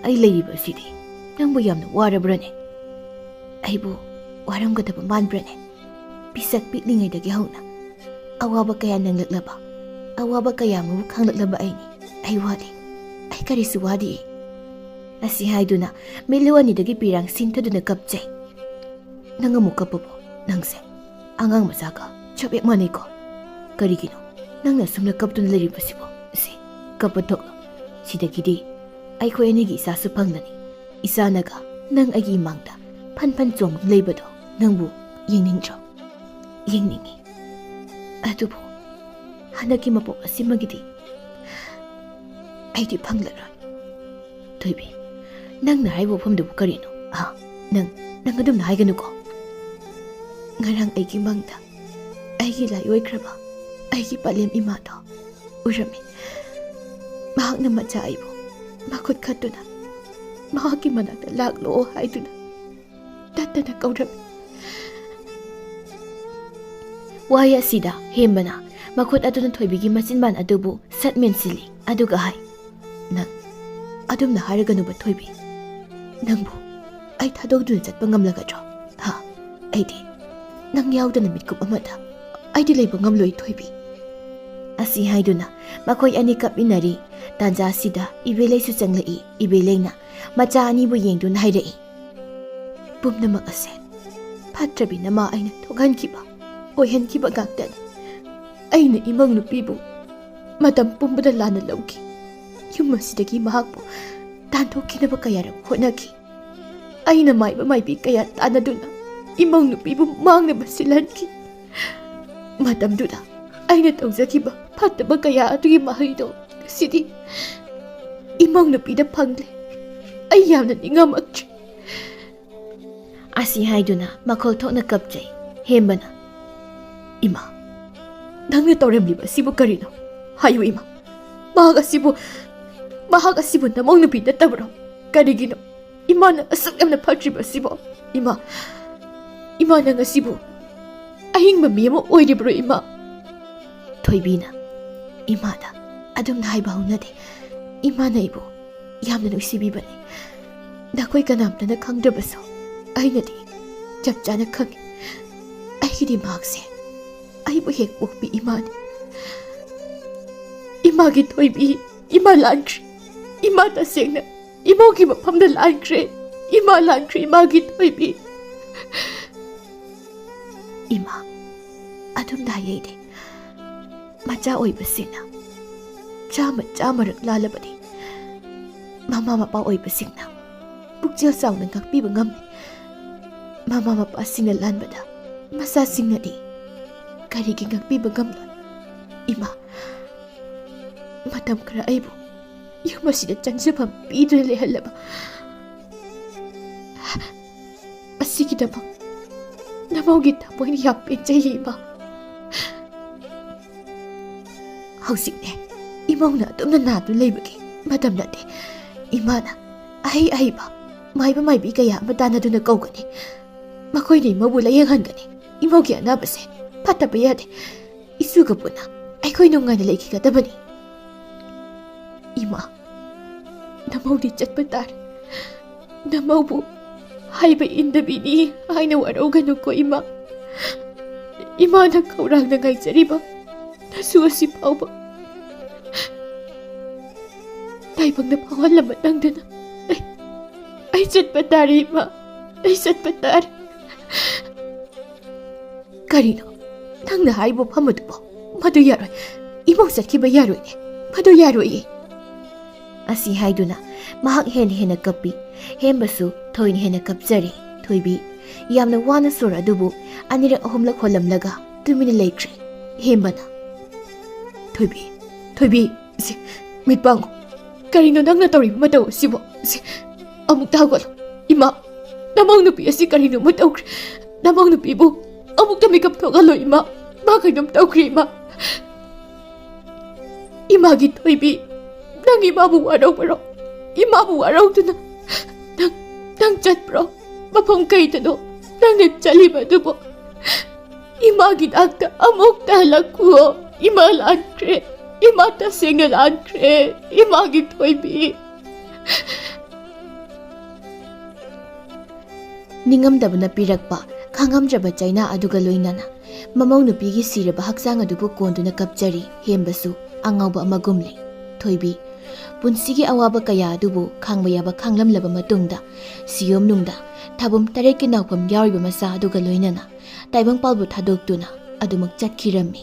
ꯑꯩ ꯂꯩꯔꯤꯕ ꯑꯁꯤꯗꯤ ꯅꯪꯕꯨ ꯌꯥꯝꯅ ꯋꯥꯔꯕ꯭ꯔꯅꯦ ꯑꯩꯕꯨ ꯋꯥꯔꯝꯒꯗꯕ ꯃꯥꯟꯕ꯭ꯔꯅꯦ ꯄꯤꯁꯛ ꯄꯤꯛꯂꯤꯉꯩꯗꯒꯤ ꯍꯧꯅ ꯑꯋꯥꯕ ꯀꯌా ꯅꯪꯂꯛꯂꯕ ꯑꯋꯥꯕ ꯀꯌꯥ ꯑꯃꯕꯨ ꯈꯪꯂꯛꯂꯕ ꯑꯩꯅꯤ ꯑꯩ ꯋꯥꯗꯦ ꯑꯩ ꯀꯔꯤꯁꯨ ꯋꯥꯗꯦ ꯑꯁꯤ ꯍꯥꯏꯗꯨꯅ ꯃꯤꯠꯂꯨ ꯑꯅꯤꯗꯒꯤ ꯄꯤꯔꯥꯡ ꯁꯤꯟꯊꯗꯨꯅ ꯀꯞꯆꯩ ꯅꯪ ꯑꯃꯨꯛ ꯀꯞꯄꯕꯣ ꯅꯪꯁꯦ ꯑꯉꯥꯡ ꯃꯆꯥꯒ ꯆꯞ ꯍꯦꯛ ꯃꯥꯟꯅꯩꯀꯣ ꯀꯔꯤꯒꯤꯅꯣ ꯅꯪꯅ ꯁꯨꯝꯅ ꯀꯞꯇꯨꯅ ꯂꯩꯔꯤꯕꯁꯤꯕꯣ ꯁꯤ ꯀꯞꯄ ꯊꯣꯛꯂꯣ ꯁꯤꯗꯒꯤꯗꯤ ꯑꯩꯈꯣꯏ ꯑꯅꯤꯒꯤ ꯏꯆꯥꯁꯨ ꯐꯪꯂꯅꯤ ꯏꯆꯥꯅꯒ ꯅꯪ ꯑꯩꯒꯤ ꯏꯃꯥꯡꯗ ꯐꯟ ꯐꯟ ꯆꯣꯡꯗꯨꯅ ꯂꯩꯕꯗꯣ ꯅꯪꯕꯨ ꯌꯦꯡꯅꯤꯡꯗ꯭ꯔꯣ ꯌꯦꯡꯅꯤꯡꯉꯤ ꯑꯗꯨꯕꯨ ꯍꯟꯗꯛꯀꯤ ꯃꯄꯣꯛ ꯑꯁꯤꯃꯒꯤꯗꯤ ꯑꯩꯗꯤ ꯐꯪꯂꯔꯣꯏ ꯊꯣꯏꯕꯤ ꯅꯪꯅ ꯍꯥꯏꯕ ꯋꯥꯐꯝꯗꯨꯕꯨ ꯀꯔꯤꯅꯣ ꯅꯪ ꯑꯗꯨꯝꯅ ꯍꯥꯏꯒꯅꯨꯀꯣ ꯉꯔꯥꯡ ꯑꯩꯒꯤ ꯃꯪꯗ ꯑꯩꯒꯤ ꯂꯥꯏꯑꯣꯏꯈ꯭ꯔꯕ ꯑꯩꯒꯤ ꯄꯂꯦꯝ ꯏꯃꯥꯗꯣ ꯎꯔꯝꯃꯤ ꯃꯍꯥꯛꯅ ꯃꯆꯥ ꯑꯩꯕꯨ ꯃꯈꯨꯠ ꯈꯠꯇꯨꯅ ꯃꯍꯥꯛꯀꯤ ꯃꯅꯥꯛꯇ ꯂꯥꯛꯂꯣ ꯍꯥꯏꯗꯨꯅ ꯇꯠꯇꯅ ꯀꯧꯔꯝꯃꯤ ꯋꯥꯍꯩ ꯑꯁꯤꯗ ꯍꯦꯝꯕꯅ ꯃꯈꯨꯠ ꯑꯗꯨꯅ ꯊꯣꯏꯕꯤꯒꯤ ꯃꯆꯤꯟꯕꯥꯟ ꯑꯗꯨꯕꯨ ꯁꯠ ꯃꯦꯟꯁꯤꯜꯂꯤ ꯑꯗꯨꯒ ꯍꯥꯏ ꯅꯪ ꯑꯗꯨꯝꯅ ꯍꯥꯏꯔꯒꯅꯨꯕ ꯊꯣꯏꯕꯤ ꯅꯪꯕꯨ ꯑꯩ ꯊꯥꯗꯣꯛꯇꯨꯅ ꯆꯠꯄ ꯉꯝꯂꯒꯗ꯭ꯔꯣ ꯑꯩꯗꯤ ꯅꯪ ꯌꯥꯎꯗꯅ ꯃꯤꯠꯀꯨꯞ ꯑꯃꯗ ꯑꯩꯗꯤ ꯂꯩꯕ ꯉꯝꯂꯣꯏ ꯊꯣꯏꯕꯤ ꯑꯁꯤ ꯍꯥꯏꯗꯨꯅ ꯃꯈꯣꯏ ꯑꯅꯤ ꯀꯞꯃꯤꯟꯅꯔꯤ ꯇꯥꯟꯖꯥꯁꯤꯗ ꯏꯕꯦꯂꯩꯁꯨ ꯆꯪꯂꯛꯏ ꯏꯕꯦꯂꯩꯅ ꯃꯆꯥ ꯑꯅꯤꯕꯨ ꯌꯦꯡꯗꯨꯅ ꯍꯥꯏꯔꯛꯏ ꯄꯨꯝꯅꯃꯛ ꯑꯁꯦ ꯐꯠꯇ꯭ꯔꯕꯤ ꯅꯃꯥ ꯑꯩꯅ ꯊꯣꯛꯍꯟꯈꯤꯕ ꯑꯣꯏꯍꯟꯈꯤꯕ ꯉꯥꯛꯇꯅꯤ ꯑꯩꯅ ꯏꯃꯧ ꯅꯨꯄꯤꯕꯨ ꯃꯇꯝ ꯄꯨꯝꯕꯗ ꯂꯥꯟꯅ ꯂꯧꯈꯤ ꯌꯨꯝ ꯑꯁꯤꯗꯒꯤ ꯃꯍꯥꯛꯄꯨ ꯇꯥꯟꯊꯣꯛꯈꯤꯅꯕ ꯀꯌꯥꯔꯛ ꯍꯣꯠꯅꯈꯤ ꯑꯩꯅ ꯃꯥꯏꯕ ꯃꯥꯏꯕꯤ ꯀꯌꯥ ꯇꯥꯟꯅꯗꯨꯅ ꯏꯃꯧ ꯅꯨꯄꯤꯕꯨ ꯃꯥꯡꯅꯕ ꯁꯤꯜꯍꯟꯈꯤ ꯃꯇꯝꯗꯨꯗ ꯑꯩꯅ ꯇꯧꯖꯈꯤꯕ ꯐꯠꯇꯕ ꯀꯌꯥ ꯑꯗꯨꯒꯤ ꯃꯍꯩꯗꯣ ꯉꯁꯤꯗꯤ ꯏꯃꯧ ꯅꯨꯄꯤꯗ ꯐꯪꯂꯦ ꯑꯩ ꯌꯥꯝꯅ ꯅꯤꯡꯉꯝꯃꯛꯇ꯭ꯔꯦ ꯑꯁꯤ ꯍꯥꯏꯗꯨꯅ ꯃꯈꯣꯜ ꯊꯣꯛꯅ ꯀꯞꯆꯩ ꯍꯦꯝꯕꯅ ꯏꯃꯥ ꯅꯪꯅ ꯇꯧꯔꯝꯂꯤꯕ ꯑꯁꯤꯕꯨ ꯀꯔꯤꯅꯣ ꯍꯥꯏꯌꯨ ꯏꯃꯥ ꯃꯍꯥꯛ ꯑꯁꯤꯕꯨ ꯅꯃꯧ ꯅꯨꯄꯤ ꯅꯠꯇꯕ꯭ꯔꯣ ꯀꯔꯤꯒꯤꯅꯣ ꯏꯃꯥꯅ ꯑꯁꯨꯛ ꯌꯥꯝꯅ ꯐꯠꯇ꯭ꯔꯤꯕ ꯑꯁꯤꯕꯣ ꯏꯃꯥ ꯅꯪ ꯑꯁꯤꯕꯨ ꯑꯍꯤꯡꯕ ꯃꯤ ꯑꯃ ꯑꯣꯏꯔꯤꯕ꯭ꯔꯣ ꯏꯃꯥ ꯊꯣꯏꯕꯤꯅ ꯏꯃꯥꯗ ꯑꯗꯨꯝꯅ ꯍꯥꯏꯕ ꯍꯧꯅꯗꯦ ꯏꯃꯥꯅ ꯑꯩꯕꯨ ꯌꯥꯝꯅ ꯅꯨꯡꯁꯤꯕꯤꯕꯅꯤ ꯅꯈꯣꯏ ꯀꯅꯥꯝꯇꯅ ꯈꯪꯗ꯭ꯔꯕꯁꯨ ꯑꯩꯅꯗꯤ ꯆꯞ ꯆꯥꯅ ꯈꯪꯉꯤ ꯑꯩꯒꯤꯗꯤ ꯃꯍꯥꯛꯁꯦ ꯑꯩꯕꯨ ꯍꯦꯛ ꯄꯣꯛꯄꯤ ꯏꯃꯥꯅꯤ 이마기 토이비 이마 란크리 이마 다생나 이모기 마팜다 란크리 이마 란크리 이마기 토이비 이마 아둠 나예이데 마자 오이버싱나 짜마르ꯛ 랄라버디 마마 마빠 오이버싱나 북지어 싸우는 각비브 ngamni 마마 마빠 싱나 란바다 마사 싱나디 karigi ngakbiba ngamlon ima matam kara aibu yung masida chansabam piduna lehalaba asigi damang namawgi tapoy ni yapin chayi ima hausikne imaw na atum na nado laybagi matam nade ima na ahay ba maybi kaya matana doon nagkawgani makoy na imaw bulayang hangani imaw kaya nabase pataba yade isuga po na aikoy nung nga nila ikikatabani ima namaw di chat patar namaw po hayba indabini ay nawaraw ganun ko ima nagkaurang na ngay sariba ꯃꯁꯨ ꯑꯁꯤ ꯐꯥꯎꯕ ꯇꯥꯏꯕꯪꯗ ꯐꯥꯎꯍꯜꯂꯝꯕ ꯅꯪꯗꯅ ꯑꯩ ꯆꯠꯄ ꯇꯥꯔꯦ ꯏꯃꯥ, ꯑꯩ ꯆꯠꯄ ꯇꯥꯔꯦ꯫ ꯀꯔꯤꯅꯣ ꯅꯪꯅ ꯍꯥꯏꯕ ꯃꯐꯝ ꯑꯗꯨꯕꯣ? ꯃꯗꯨ ꯌꯥꯔꯣꯏ, ꯏꯃꯧ ꯆꯠꯈꯤꯕ ꯌꯥꯔꯣꯏꯅꯦ, ꯃꯗꯨ ꯌꯥꯔꯣꯏꯌꯦ꯫ ꯑꯁꯤ ꯍꯥꯏꯗꯨꯅ ꯃꯍꯥꯛ ꯍꯦꯟꯅ ꯀꯞꯄꯤ꯫ ꯍꯦꯝꯕꯁꯨ ꯊꯣꯏꯅ ꯍꯦꯟꯅ ꯀꯞꯆꯔꯦ꯫ ꯊꯣꯏꯕꯤ ꯌꯥꯝꯅ ꯋꯥꯅ ꯁꯣꯔ ꯑꯗꯨꯕꯨ ꯑꯅꯤꯔꯛ ꯑꯍꯨꯝꯂꯛ ꯍꯣꯜꯂꯝꯂꯒ ꯇꯨꯃꯤꯟꯅ ꯂꯩꯈ꯭ꯔꯦ꯫ ꯍꯦꯝꯕꯅ ꯊꯣꯏꯕꯤ ꯁꯤ ꯃꯤꯠ ꯄꯥꯡꯉꯨ, ꯀꯔꯤꯅꯣ ꯅꯪꯅ ꯇꯧꯔꯤꯕ ꯃꯇꯧ ꯑꯁꯤꯕꯣ? ꯑꯃꯨꯛꯇ ꯍꯧꯒꯠꯂꯨ ꯏꯃꯥ, ꯅꯃꯧ ꯅꯨꯄꯤ ꯑꯁꯤ ꯀꯔꯤꯅꯣꯃ ꯇꯧꯈ꯭ꯔꯦ, ꯅꯃꯧ ꯅꯨꯄꯤꯕꯨ ꯑꯃꯨꯛꯇ ꯃꯤꯀꯞ ꯊꯣꯛꯍꯜꯂꯣ ꯏꯃꯥ, ꯃꯥ ꯀꯩꯅꯣꯝ ꯇꯧꯈ꯭ꯔꯦ ꯏꯃꯥ꯫ ꯏꯃꯥꯒꯤ ꯊꯣꯏꯕꯤ, ꯅꯪ ꯏꯃꯥꯕꯨ ꯋꯥꯔꯧꯕꯔꯣ? ꯏꯃꯥꯕꯨ ꯋꯥꯔꯧꯗꯨꯅ ꯅꯪ ꯆꯠꯄ꯭ꯔꯣ? ꯃꯐꯝ ꯀꯩꯗꯅꯣ ꯅꯪꯅ ꯆꯠꯂꯤꯕ ꯑꯗꯨꯕꯨ? ꯏꯃꯥꯒꯤ ꯅꯥꯛꯇ ꯑꯃꯨꯛꯇ ꯍꯜꯂꯛꯈꯨꯑꯣ, ꯏꯃꯥ ꯂꯥꯟꯈ꯭ꯔꯦ, ꯏꯃꯥ ꯇꯁꯦꯡꯅ ꯂꯥꯟꯈ꯭ꯔꯦ, ꯏꯃꯥꯒꯤ ꯊꯣꯏꯕꯤ꯫ ꯅꯤꯡꯉꯝꯗꯕꯅ ꯄꯤꯔꯛꯄ ꯈꯥꯡꯉꯝꯗ꯭ꯔꯕ ꯆꯩꯅꯥ ꯑꯗꯨꯒ ꯂꯣꯏꯅꯅ ꯃꯃꯧ ꯅꯨꯄꯤꯒꯤ ꯁꯤꯔꯕ ꯍꯛꯆꯥꯡ ꯑꯗꯨꯕꯨ ꯀꯣꯟꯗꯨꯅ ꯀꯞꯆꯔꯤ ꯍꯦꯝꯕꯁꯨ ꯑꯉꯥꯎꯕ ꯑꯃꯒꯨꯝꯂꯤ꯫ ꯊꯣꯏꯕꯤ ꯄꯨꯟꯁꯤꯒꯤ ꯑꯋꯥꯕ ꯀꯌꯥ ꯑꯗꯨꯕꯨ ꯈꯥꯡꯕ ꯌꯥꯕ ꯈꯥꯡꯂꯝꯂꯕ ꯃꯇꯨꯡꯗ ꯁꯤꯌꯣꯝꯅꯨꯡꯗ ꯊꯥꯕꯨꯝ ꯇꯔꯦꯠꯀꯤ ꯅꯥꯎꯐꯝ ꯌꯥꯎꯔꯤꯕ ꯃꯆꯥ ꯑꯗꯨꯒ ꯂꯣꯏꯅꯅ ꯇꯥꯏꯕꯪꯄꯥꯜꯕꯨ ꯊꯥꯗꯣꯛꯇꯨꯅ ꯑꯗꯨꯃꯛ ꯆꯠꯈꯤꯔꯝꯃꯤ꯫